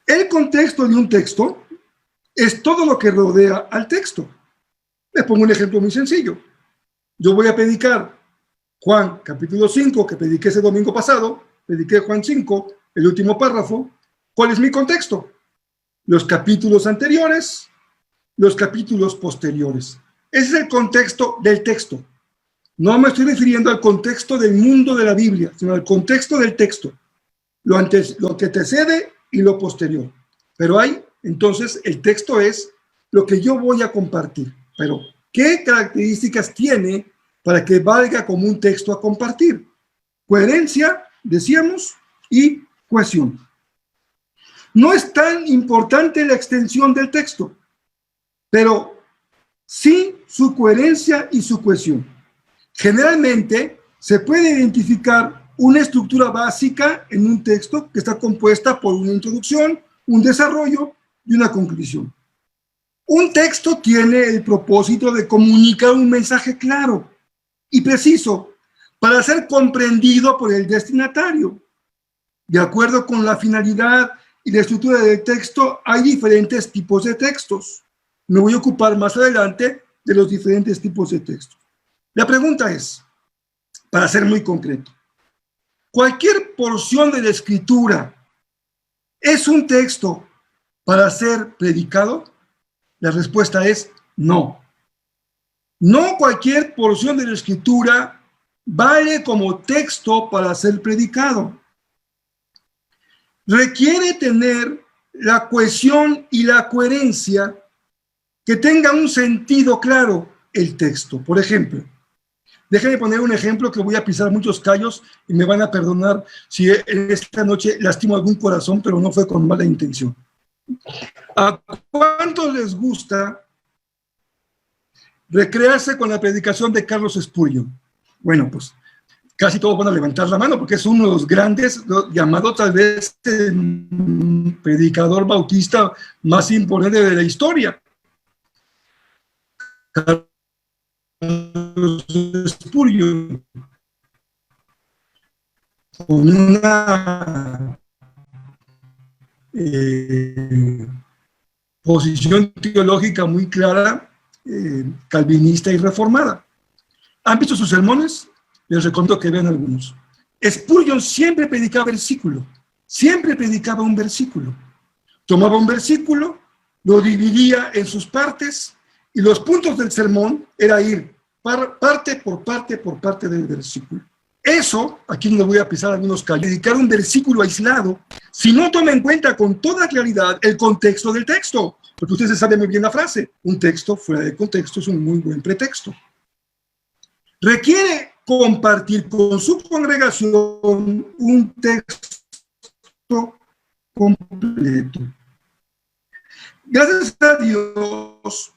Speaker 1: El contexto de un texto es todo lo que rodea al texto. Les pongo un ejemplo muy sencillo. Yo voy a predicar Juan capítulo 5, que prediqué ese domingo pasado, prediqué Juan 5, el último párrafo. ¿Cuál es mi contexto? Los capítulos anteriores, los capítulos posteriores. Ese es el contexto del texto. No me estoy refiriendo al contexto del mundo de la Biblia, sino al contexto del texto. Lo que antecede y lo posterior. Pero entonces, el texto es lo que yo voy a compartir. Pero, ¿qué características tiene para que valga como un texto a compartir? Coherencia, decíamos, y cohesión. No es tan importante la extensión del texto, pero sí su coherencia y su cohesión. Generalmente se puede identificar una estructura básica en un texto que está compuesta por una introducción, un desarrollo y una conclusión. Un texto tiene el propósito de comunicar un mensaje claro y preciso para ser comprendido por el destinatario. De acuerdo con la finalidad y la estructura del texto, hay diferentes tipos de textos. Me voy a ocupar más adelante de los diferentes tipos de textos. La pregunta es, para ser muy concreto, ¿cualquier porción de la Escritura es un texto para ser predicado? La respuesta es no. No cualquier porción de la Escritura vale como texto para ser predicado. Requiere tener la cohesión y la coherencia, que tenga un sentido claro el texto. Por ejemplo, déjenme poner un ejemplo que voy a pisar muchos callos y me van a perdonar si esta noche lastimo algún corazón, pero no fue con mala intención. ¿A cuántos les gusta recrearse con la predicación de Carlos Spurgeon? Bueno, pues casi todos van a levantar la mano porque es uno de los grandes, llamado tal vez el predicador bautista más importante de la historia. Carlos Spurgeon, con una posición teológica muy clara, calvinista y reformada. ¿Han visto sus sermones? Les recomiendo que vean algunos. Spurgeon siempre predicaba versículo, siempre predicaba un versículo. Tomaba un versículo, lo dividía en sus partes, y los puntos del sermón era ir parte por parte del versículo. Eso, aquí no voy a pisar algunos callos, dedicar un versículo aislado, si no toma en cuenta con toda claridad el contexto del texto, porque ustedes saben muy bien la frase, un texto fuera de contexto es un muy buen pretexto. Requiere compartir con su congregación un texto completo. Gracias a Dios,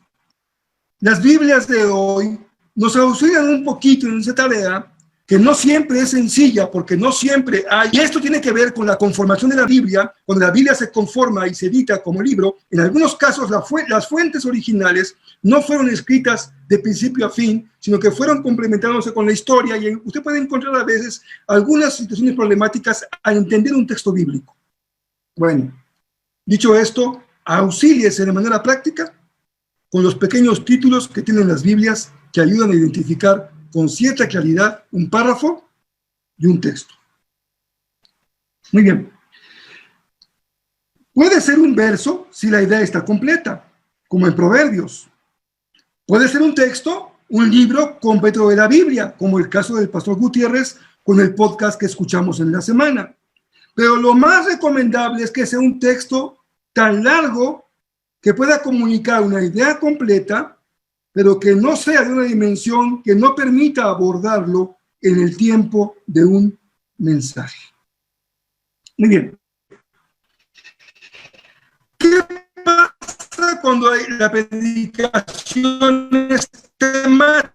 Speaker 1: las Biblias de hoy nos auxilian un poquito en esa tarea, que no siempre es sencilla, porque no siempre hay, y esto tiene que ver con la conformación de la Biblia. Cuando la Biblia se conforma y se edita como libro, en algunos casos las fuentes originales no fueron escritas de principio a fin, sino que fueron complementándose con la historia, y usted puede encontrar a veces algunas situaciones problemáticas al entender un texto bíblico. Bueno, dicho esto, auxíliese de manera práctica con los pequeños títulos que tienen las Biblias, que ayudan a identificar con cierta claridad un párrafo y un texto. Muy bien. Puede ser un verso si la idea está completa, como en Proverbios. Puede ser un texto, un libro completo de la Biblia, como el caso del pastor Gutiérrez con el podcast que escuchamos en la semana. Pero lo más recomendable es que sea un texto tan largo que pueda comunicar una idea completa, pero que no sea de una dimensión que no permita abordarlo en el tiempo de un mensaje. Muy bien. ¿Qué pasa cuando la predicación es temática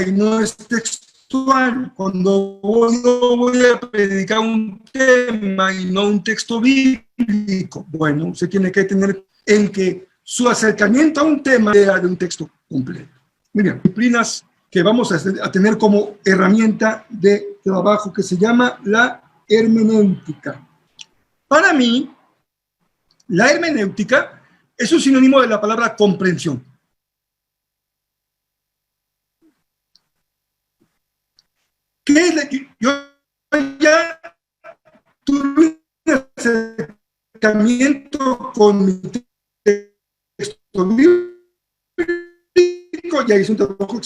Speaker 1: y no es textual? Cuando voy a predicar un tema y no un texto bíblico, bueno, se tiene que tener en que su acercamiento a un tema sea de un texto completo. Muy bien, disciplinas que vamos a tener como herramienta de trabajo que se llama la hermenéutica. Para mí, la hermenéutica es un sinónimo de la palabra comprensión. ¿Qué es la que yo ya tuve un acercamiento con mi texto bíblico, ya hice un trabajo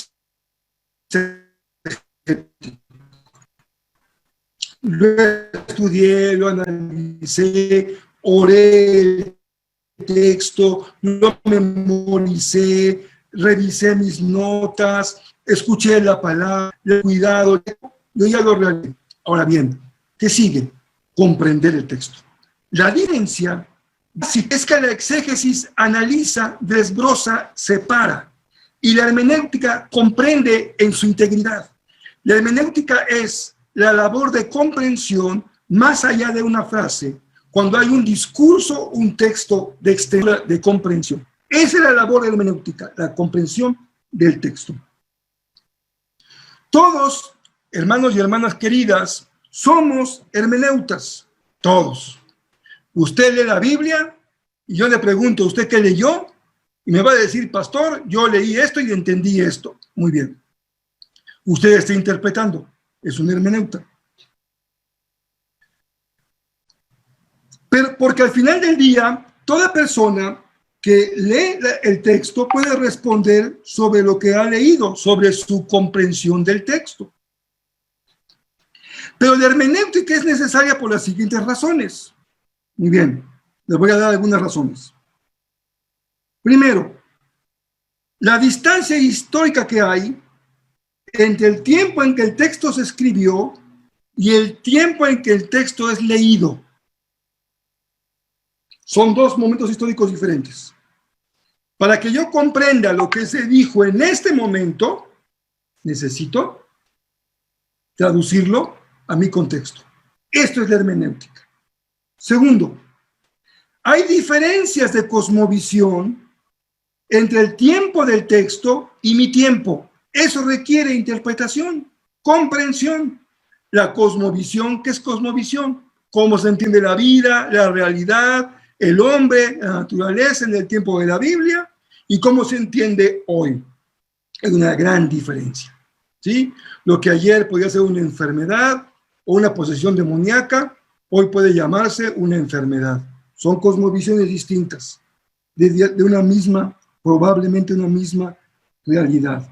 Speaker 1: lo estudié, lo analicé, oré el texto, lo memoricé, revisé mis notas, escuché la palabra, el cuidado, yo ya lo realicé. Ahora bien, ¿qué sigue? Comprender el texto. La diferencia es que la exégesis analiza, desbroza, separa, y la hermenéutica comprende en su integridad. La hermenéutica es la labor de comprensión más allá de una frase, cuando hay un discurso, un texto de comprensión. Esa es la labor de la hermenéutica, la comprensión del texto. Todos, hermanos y hermanas queridas, somos hermeneutas, todos. Usted lee la Biblia y yo le pregunto, ¿usted qué leyó? Y me va a decir, pastor, yo leí esto y entendí esto. Muy bien. Usted está interpretando, es un hermeneuta. Pero porque al final del día, toda persona que lee el texto puede responder sobre lo que ha leído, sobre su comprensión del texto. Pero la hermenéutica es necesaria por las siguientes razones. Muy bien, les voy a dar algunas razones. Primero, la distancia histórica que hay entre el tiempo en que el texto se escribió y el tiempo en que el texto es leído. Son dos momentos históricos diferentes. Para que yo comprenda lo que se dijo en este momento, necesito traducirlo a mi contexto. Esto es la hermenéutica. Segundo, hay diferencias de cosmovisión entre el tiempo del texto y mi tiempo. Eso requiere interpretación, comprensión. La cosmovisión, ¿qué es cosmovisión? Cómo se entiende la vida, la realidad, el hombre, la naturaleza en el tiempo de la Biblia y cómo se entiende hoy. Es una gran diferencia, ¿sí? Lo que ayer podía ser una enfermedad o una posesión demoníaca, hoy puede llamarse una enfermedad. Son cosmovisiones distintas de una misma, probablemente una misma realidad.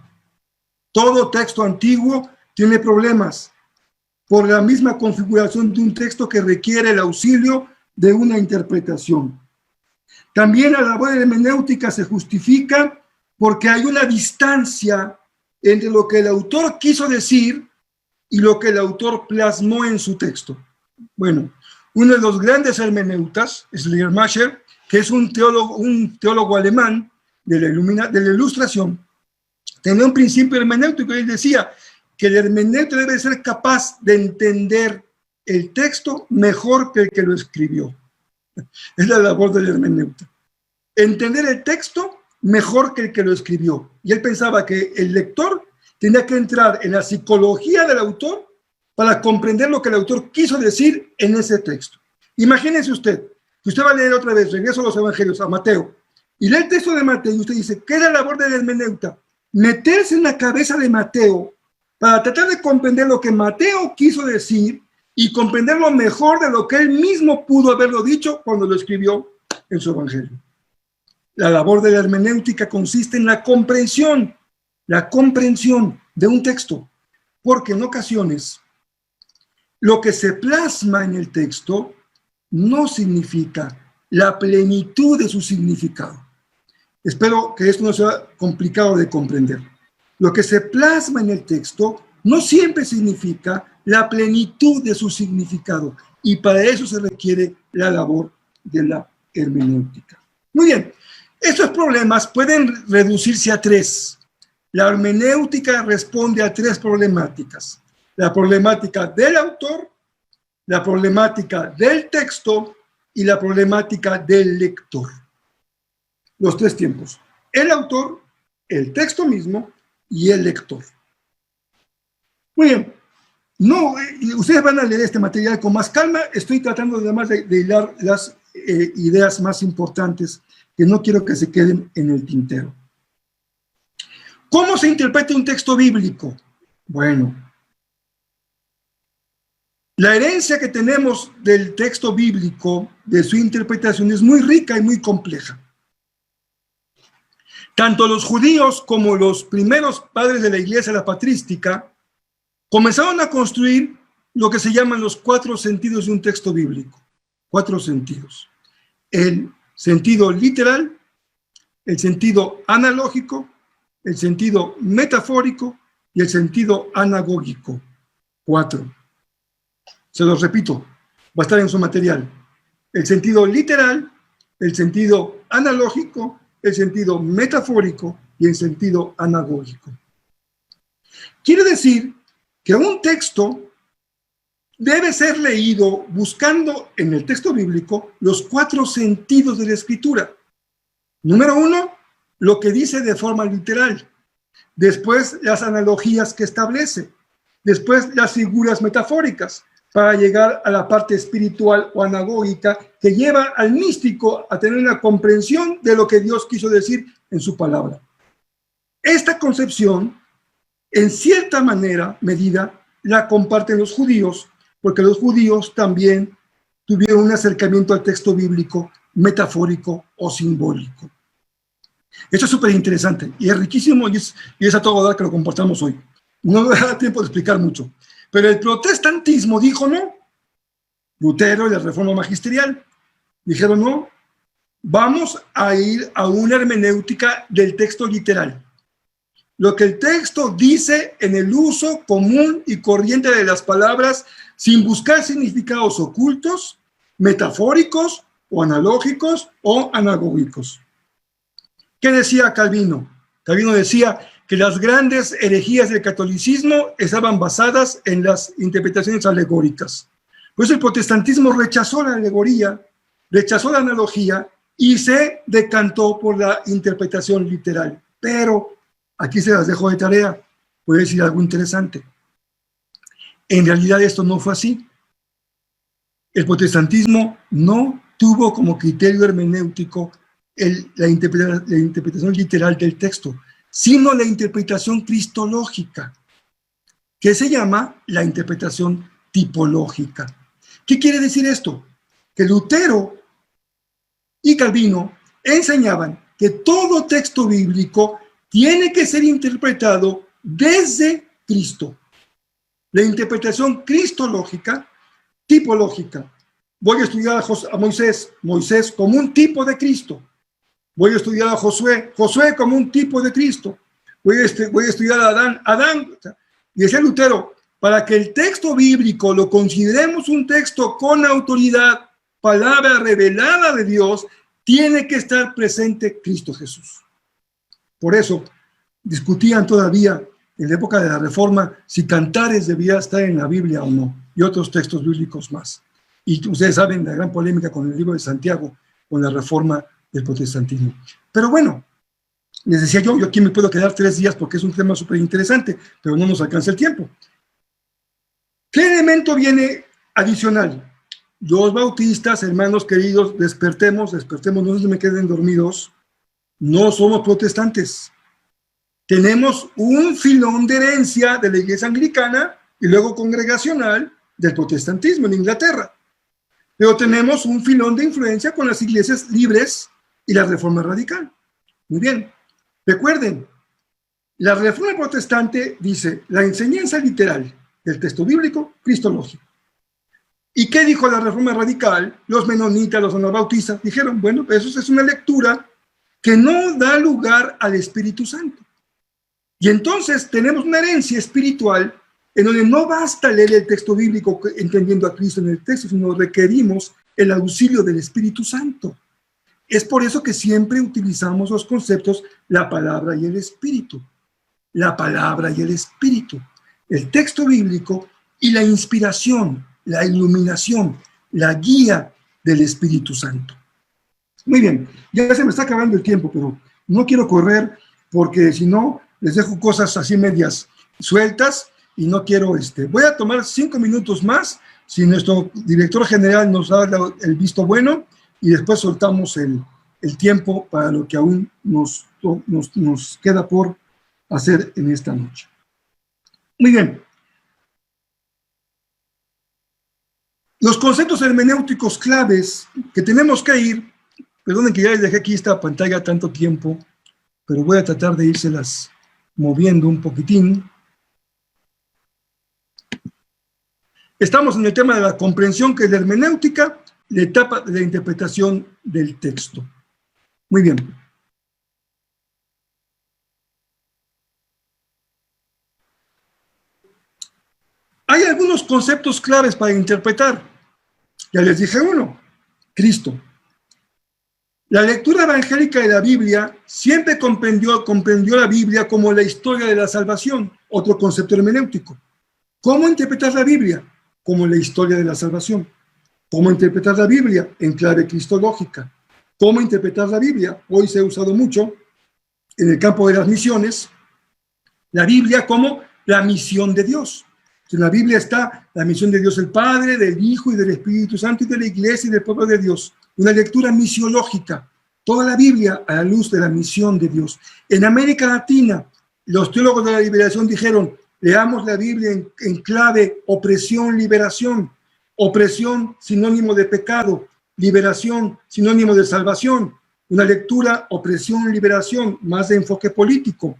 Speaker 1: Todo texto antiguo tiene problemas por la misma configuración de un texto que requiere el auxilio de una interpretación. También la labor hermenéutica se justifica porque hay una distancia entre lo que el autor quiso decir y lo que el autor plasmó en su texto. Bueno, Uno de los grandes hermeneutas, Schleiermacher, que es un teólogo alemán de la Ilustración, tenía un principio hermenéutico y él decía que el hermeneuta debe ser capaz de entender el texto mejor que el que lo escribió. Es la labor del hermeneuta. Entender el texto mejor que el que lo escribió. Y él pensaba que el lector tenía que entrar en la psicología del autor para comprender lo que el autor quiso decir en ese texto. Imagínense usted, que usted va a leer otra vez, regreso a los evangelios, a Mateo, y lee el texto de Mateo y usted dice, ¿qué es la labor del hermeneuta? Meterse en la cabeza de Mateo para tratar de comprender lo que Mateo quiso decir y comprenderlo mejor de lo que él mismo pudo haberlo dicho cuando lo escribió en su evangelio. La labor de la hermenéutica consiste en la comprensión de un texto, porque en ocasiones lo que se plasma en el texto no significa la plenitud de su significado. Espero que esto no sea complicado de comprender. Lo que se plasma en el texto no siempre significa la plenitud de su significado, y para eso se requiere la labor de la hermenéutica. Muy bien, estos problemas pueden reducirse a tres. La hermenéutica responde a tres problemáticas: la problemática del autor, la problemática del texto y la problemática del lector. Los tres tiempos: el autor, el texto mismo y el lector. Muy bien, ustedes van a leer este material con más calma. Estoy tratando además de hilar las ideas más importantes que no quiero que se queden en el tintero. ¿Cómo se interpreta un texto bíblico? Bueno, la herencia que tenemos del texto bíblico, de su interpretación, es muy rica y muy compleja. Tanto los judíos como los primeros padres de la iglesia, la patrística, comenzaron a construir lo que se llaman los 4 sentidos de un texto bíblico. 4 sentidos. El sentido literal, el sentido analógico, el sentido metafórico y el sentido anagógico. 4. Se los repito, va a estar en su material. El sentido literal, el sentido analógico, el sentido metafórico y el sentido anagógico. Quiere decir que un texto debe ser leído buscando en el texto bíblico los 4 sentidos de la escritura. Número 1, lo que dice de forma literal. Después, las analogías que establece. Después, las figuras metafóricas, para llegar a la parte espiritual o anagógica que lleva al místico a tener una comprensión de lo que Dios quiso decir en su palabra. Esta concepción, en cierta medida, la comparten los judíos, porque los judíos también tuvieron un acercamiento al texto bíblico metafórico o simbólico. Esto es súper interesante y es riquísimo y es a todo dar que lo compartamos hoy. No me da tiempo de explicar mucho. Pero el protestantismo dijo no. Lutero y la Reforma Magisterial dijeron no. Vamos a ir a una hermenéutica del texto literal. Lo que el texto dice en el uso común y corriente de las palabras, sin buscar significados ocultos, metafóricos o analógicos o anagógicos. ¿Qué decía Calvino? Calvino decía que las grandes herejías del catolicismo estaban basadas en las interpretaciones alegóricas. Pues el protestantismo rechazó la alegoría, rechazó la analogía y se decantó por la interpretación literal. Pero aquí se las dejo de tarea. Voy a decir algo interesante. En realidad esto no fue así. El protestantismo no tuvo como criterio hermenéutico la interpretación literal del texto, sino la interpretación cristológica, que se llama la interpretación tipológica. ¿Qué quiere decir esto? Que Lutero y Calvino enseñaban que todo texto bíblico tiene que ser interpretado desde Cristo. La interpretación cristológica, tipológica. Voy a estudiar a Moisés como un tipo de Cristo. Voy a estudiar a Josué como un tipo de Cristo. Voy a estudiar a Adán. Y decía Lutero, para que el texto bíblico lo consideremos un texto con autoridad, palabra revelada de Dios, tiene que estar presente Cristo Jesús. Por eso discutían todavía en la época de la Reforma si Cantares debía estar en la Biblia o no, y otros textos bíblicos más. Y ustedes saben la gran polémica con el libro de Santiago, con la reforma del protestantismo. Pero bueno, les decía yo aquí me puedo quedar 3 días porque es un tema súper interesante, pero no nos alcanza el tiempo. ¿Qué elemento viene adicional? Los bautistas, hermanos queridos, despertemos, no se me queden dormidos, no somos protestantes. Tenemos un filón de herencia de la iglesia anglicana y luego congregacional del protestantismo en Inglaterra. Pero tenemos un filón de influencia con las iglesias libres y la reforma radical. Muy bien. Recuerden, la reforma protestante dice la enseñanza literal del texto bíblico cristológico. ¿Y qué dijo la reforma radical? Los menonitas, los anabautistas dijeron, bueno, eso es una lectura que no da lugar al Espíritu Santo. Y entonces tenemos una herencia espiritual en donde no basta leer el texto bíblico entendiendo a Cristo en el texto, sino requerimos el auxilio del Espíritu Santo. Es por eso que siempre utilizamos los conceptos la palabra y el Espíritu. La palabra y el Espíritu. El texto bíblico y la inspiración, la iluminación, la guía del Espíritu Santo. Muy bien, ya se me está acabando el tiempo, pero no quiero correr porque si no les dejo cosas así medias sueltas y no quiero, voy a tomar 5 minutos más si nuestro director general nos da el visto bueno y después soltamos el tiempo para lo que aún nos queda por hacer en esta noche. Muy bien. Los conceptos hermenéuticos claves que tenemos que ir, perdonen que ya les dejé aquí esta pantalla tanto tiempo, pero voy a tratar de írselas moviendo un poquitín. Estamos en el tema de la comprensión, que es la hermenéutica, la etapa de la interpretación del texto. Muy bien. Hay algunos conceptos claves para interpretar. Ya les dije uno, Cristo. La lectura evangélica de la Biblia siempre comprendió la Biblia como la historia de la salvación, otro concepto hermenéutico. ¿Cómo interpretar la Biblia? Como la historia de la salvación. ¿Cómo interpretar la Biblia? En clave cristológica. ¿Cómo interpretar la Biblia? Hoy se ha usado mucho en el campo de las misiones, la Biblia como la misión de Dios. En la Biblia está la misión de Dios el Padre, del Hijo y del Espíritu Santo y de la Iglesia y del pueblo de Dios. Una lectura misiológica. Toda la Biblia a la luz de la misión de Dios. En América Latina, los teólogos de la liberación dijeron, leamos la Biblia en clave opresión, liberación. Opresión, sinónimo de pecado. Liberación, sinónimo de salvación. Una lectura, opresión, liberación, más de enfoque político.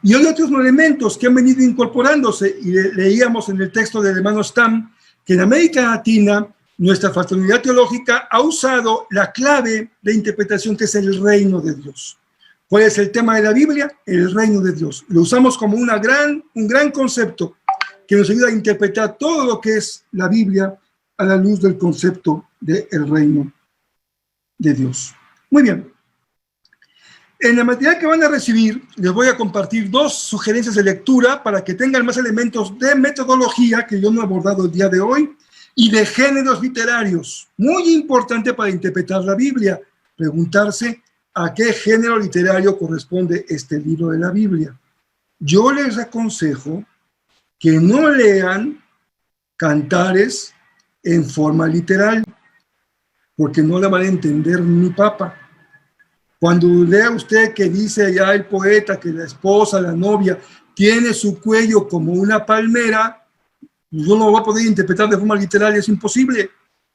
Speaker 1: Y hay otros elementos que han venido incorporándose, y leíamos en el texto del hermano Stam, que en América Latina nuestra fraternidad teológica ha usado la clave de interpretación que es el reino de Dios. ¿Cuál es el tema de la Biblia? El reino de Dios. Lo usamos como un gran concepto que nos ayuda a interpretar todo lo que es la Biblia a la luz del concepto del reino de Dios. Muy bien. En la material que van a recibir, les voy a compartir 2 sugerencias de lectura para que tengan más elementos de metodología que yo no he abordado el día de hoy y de géneros literarios. Muy importante para interpretar la Biblia, preguntarse a qué género literario corresponde este libro de la Biblia. Yo les aconsejo que no lean Cantares en forma literal, porque no la van a entender ni papa. Cuando lea usted que dice allá el poeta que la esposa, la novia, tiene su cuello como una palmera, no lo va a poder interpretar de forma literal, es imposible.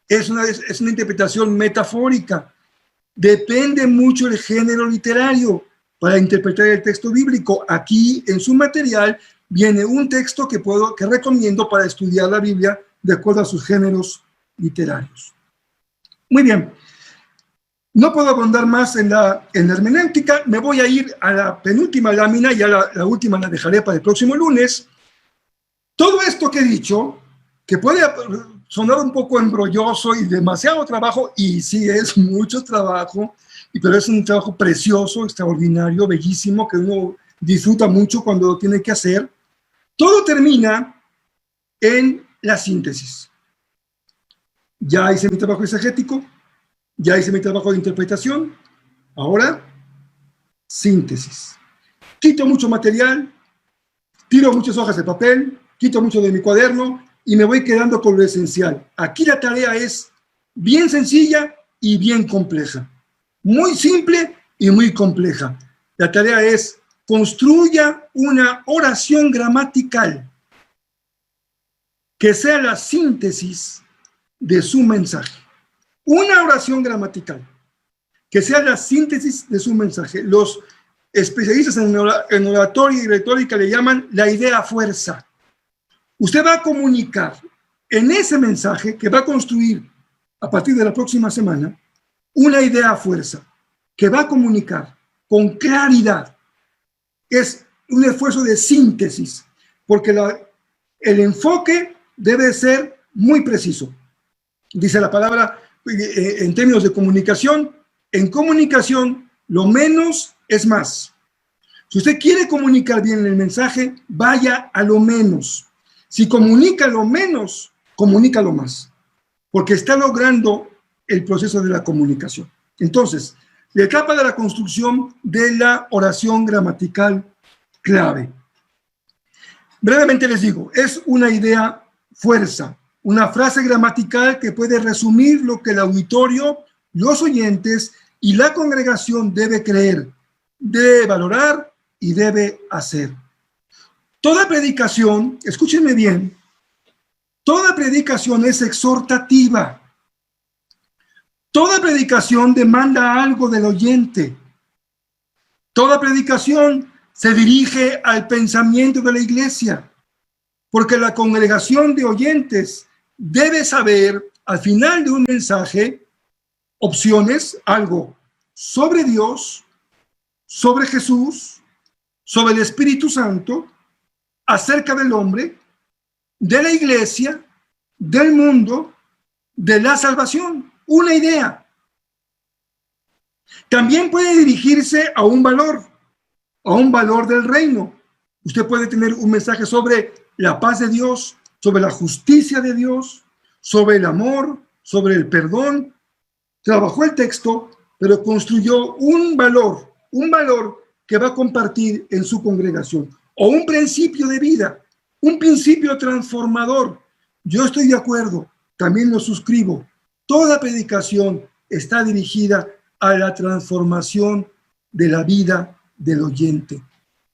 Speaker 1: Es una interpretación metafórica. Depende mucho del género literario para interpretar el texto bíblico. Aquí en su material viene un texto que recomiendo para estudiar la Biblia de acuerdo a sus géneros literarios. Muy bien. No puedo abundar más en la hermenéutica, me voy a ir a la penúltima lámina, ya la última la dejaré para el próximo lunes. Todo esto que he dicho, que puede sonar un poco embrolloso y demasiado trabajo, y sí es mucho trabajo, pero es un trabajo precioso, extraordinario, bellísimo, que uno disfruta mucho cuando lo tiene que hacer. Todo termina en la síntesis. Ya hice mi trabajo exegético, ya hice mi trabajo de interpretación, ahora síntesis. Quito mucho material, tiro muchas hojas de papel, quito mucho de mi cuaderno y me voy quedando con lo esencial. Aquí la tarea es bien sencilla y bien compleja. Muy simple y muy compleja. La tarea es construya una oración gramatical que sea la síntesis de su mensaje. Una oración gramatical que sea la síntesis de su mensaje. Los especialistas en oratoria y retórica le llaman la idea fuerza. Usted va a comunicar en ese mensaje que va a construir a partir de la próxima semana una idea fuerza que va a comunicar con claridad. Es un esfuerzo de síntesis, porque el enfoque debe ser muy preciso. Dice la palabra en términos de comunicación, en comunicación lo menos es más. Si usted quiere comunicar bien el mensaje, vaya a lo menos. Si comunica lo menos, comunica lo más, porque está logrando el proceso de la comunicación. Entonces, la etapa de la construcción de la oración gramatical clave. Brevemente les digo, es una idea fuerza, una frase gramatical que puede resumir lo que el auditorio, los oyentes y la congregación debe creer, debe valorar y debe hacer. Toda predicación, escúchenme bien, toda predicación es exhortativa. Toda predicación demanda algo del oyente. Toda predicación se dirige al pensamiento de la iglesia, porque la congregación de oyentes debe saber al final de un mensaje opciones, algo sobre Dios, sobre Jesús, sobre el Espíritu Santo, acerca del hombre, de la iglesia, del mundo, de la salvación. Una idea. También puede dirigirse a un valor del reino. Usted puede tener un mensaje sobre la paz de Dios, sobre la justicia de Dios, sobre el amor, sobre el perdón. Trabajó el texto, pero construyó un valor que va a compartir en su congregación, o un principio de vida, un principio transformador. Yo estoy de acuerdo, también lo suscribo. Toda predicación está dirigida a la transformación de la vida del oyente,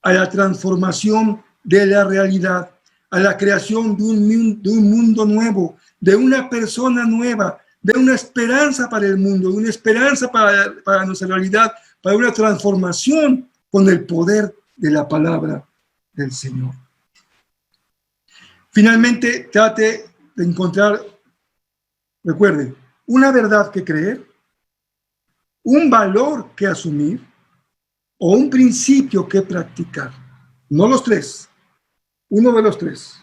Speaker 1: a la transformación de la realidad, a la creación de un mundo nuevo, de una persona nueva, de una esperanza para el mundo, de una esperanza para nuestra realidad, para una transformación con el poder de la palabra del Señor. Finalmente, trate de encontrar, recuerde, una verdad que creer, un valor que asumir o un principio que practicar. No los tres, uno de los tres.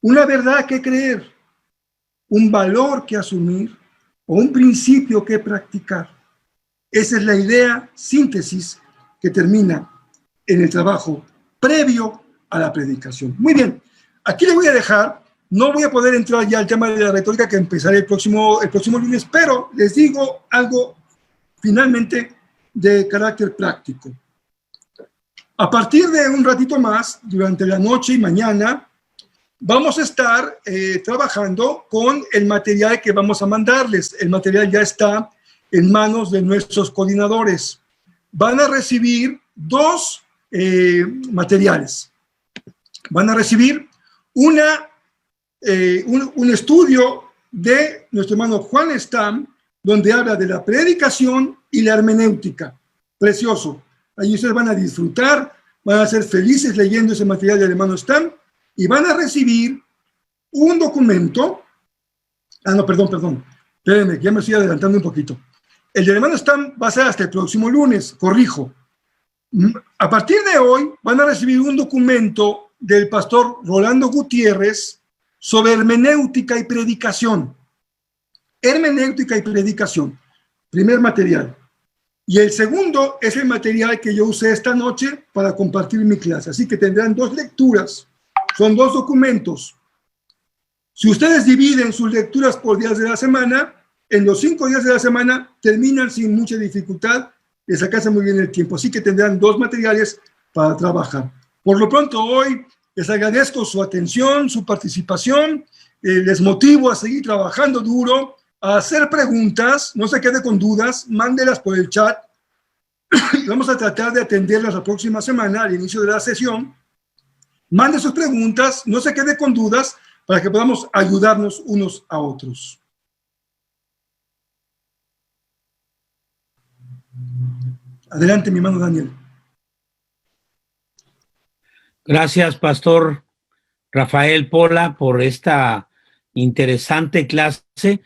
Speaker 1: Una verdad que creer, un valor que asumir o un principio que practicar. Esa es la idea síntesis que termina en el trabajo previo a la predicación. Muy bien, aquí le voy a dejar, no voy a poder entrar ya al tema de la retórica que empezaré el próximo lunes, pero les digo algo finalmente de carácter práctico. A partir de un ratito más, durante la noche y mañana, vamos a estar trabajando con el material que vamos a mandarles. El material ya está en manos de nuestros coordinadores. Van a recibir dos materiales. Van a recibir un estudio de nuestro hermano Juan Stam, donde habla de la predicación y la hermenéutica. Precioso. Ahí ustedes van a disfrutar, van a ser felices leyendo ese material del hermano Stam y van a recibir un documento. Perdón. Espérenme, ya me estoy adelantando un poquito. El del hermano Stam va a ser hasta el próximo lunes, corrijo. A partir de hoy van a recibir un documento del pastor Rolando Gutiérrez sobre hermenéutica y predicación. Hermenéutica y predicación, primer material. Y el segundo es el material que yo usé esta noche para compartir mi clase. Así que tendrán 2 lecturas, son 2 documentos. Si ustedes dividen sus lecturas por días de la semana, en los 5 días de la semana terminan sin mucha dificultad, les alcanza muy bien el tiempo. Así que tendrán 2 materiales para trabajar. Por lo pronto hoy les agradezco su atención, su participación, les motivo a seguir trabajando duro, a hacer preguntas, no se quede con dudas, mándelas por el chat. Vamos a tratar de atenderlas la próxima semana al inicio de la sesión. Mande sus preguntas, no se quede con dudas para que podamos ayudarnos unos a otros. Adelante, mi hermano Daniel.
Speaker 2: Gracias, Pastor Rafael Pola, por esta interesante clase.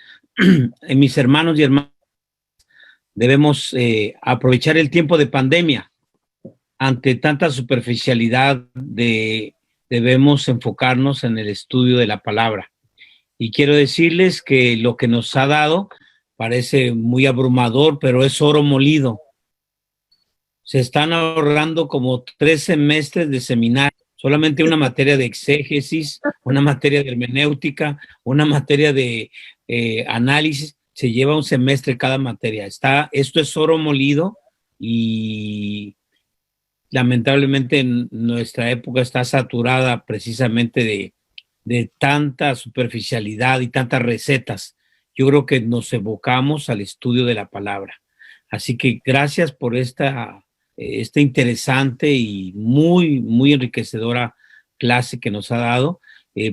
Speaker 2: Mis hermanos y hermanas, debemos aprovechar el tiempo de pandemia. Ante tanta superficialidad, debemos enfocarnos en el estudio de la palabra. Y quiero decirles que lo que nos ha dado parece muy abrumador, pero es oro molido. Se están ahorrando como 3 semestres de seminario, solamente una materia de exégesis, una materia de hermenéutica, una materia de análisis, se lleva un semestre cada materia. Esto es oro molido y lamentablemente nuestra época está saturada precisamente de tanta superficialidad y tantas recetas. Yo creo que nos evocamos al estudio de la palabra. Así que gracias por esta interesante y muy, muy enriquecedora clase que nos ha dado.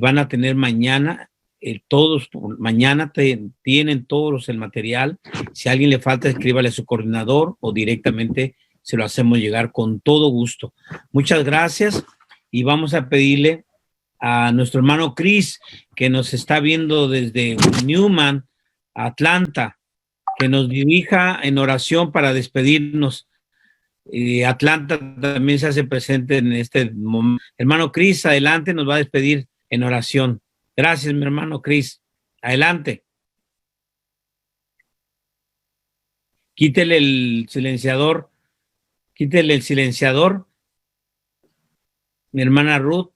Speaker 2: Van a tener mañana, mañana tienen todos el material. Si a alguien le falta, escríbale a su coordinador o directamente se lo hacemos llegar con todo gusto. Muchas gracias y vamos a pedirle a nuestro hermano Chris, que nos está viendo desde Newman, Atlanta, que nos dirija en oración para despedirnos. Atlanta también se hace presente en este momento. Hermano Chris, adelante, nos va a despedir en oración. Gracias, mi hermano Chris. Adelante. Quítele el silenciador. Quítele el silenciador. Mi hermana Ruth.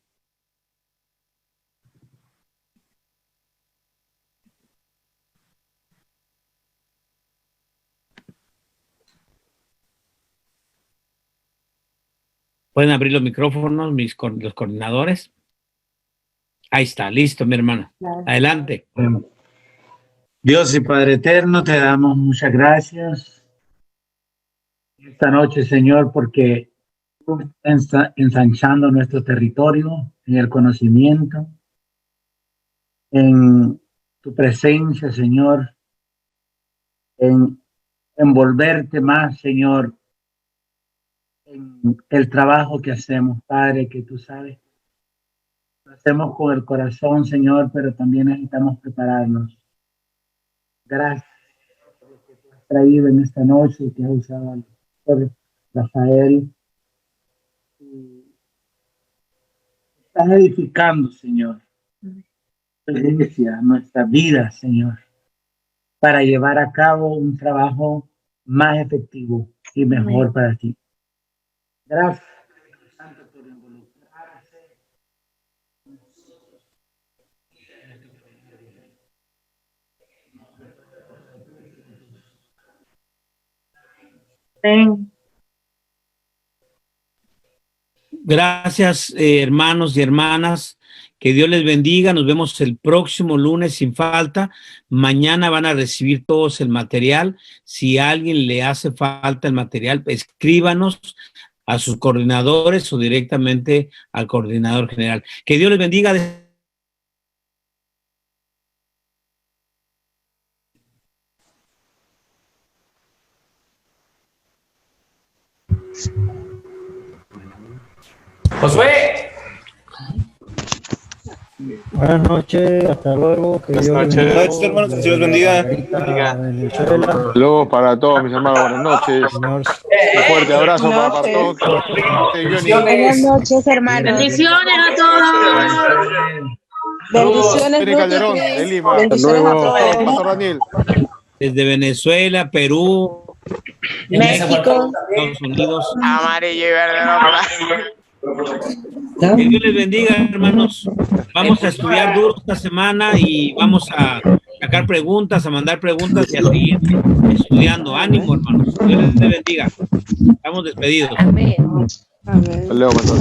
Speaker 2: Pueden abrir los micrófonos, los coordinadores. Ahí está, listo, mi hermano. Adelante.
Speaker 3: Dios y Padre eterno, te damos muchas gracias esta noche, Señor, porque tú estás ensanchando nuestro territorio en el conocimiento, en tu presencia, Señor, en envolverte más, Señor, en el trabajo que hacemos, Padre, que tú sabes. Lo hacemos con el corazón, Señor, pero también necesitamos prepararnos. Gracias por lo que tú has traído en esta noche y que has usado al doctor Rafael. Y estás edificando, Señor, nuestra iglesia, nuestra vida, Señor, para llevar a cabo un trabajo más efectivo y mejor para ti. Gracias, Espíritu Santo, por involucrarse.
Speaker 2: Gracias, hermanos y hermanas. Que Dios les bendiga. Nos vemos el próximo lunes sin falta. Mañana van a recibir todos el material. Si a alguien le hace falta el material, escríbanos a sus coordinadores o directamente al coordinador general. Que Dios les bendiga.
Speaker 4: Josué.
Speaker 5: Buenas noches, hasta luego.
Speaker 4: Buenas noches,
Speaker 6: hermanos, que Dios bendiga.
Speaker 5: Venezuela.
Speaker 6: Saludos para todos mis hermanos, buenas noches.
Speaker 5: Señor
Speaker 6: Un fuerte abrazo para todos.
Speaker 7: Buenas noches, hermanos.
Speaker 8: Bendiciones a todos.
Speaker 7: Bendiciones,
Speaker 6: Jenny Calderón,
Speaker 7: Lucky,
Speaker 6: de Lima.
Speaker 7: bendiciones a todos.
Speaker 6: Pastor Daniel.
Speaker 2: Desde Venezuela, Perú,
Speaker 7: México.
Speaker 2: Estados Unidos.
Speaker 9: Amarillo y verde.
Speaker 2: Que Dios les bendiga, hermanos. Vamos a estudiar duro esta semana y vamos a sacar preguntas, a mandar preguntas y a seguir estudiando. Ánimo, hermanos. Dios les bendiga. Estamos despedidos.
Speaker 7: Amén. Amén.
Speaker 6: Leo, pastor.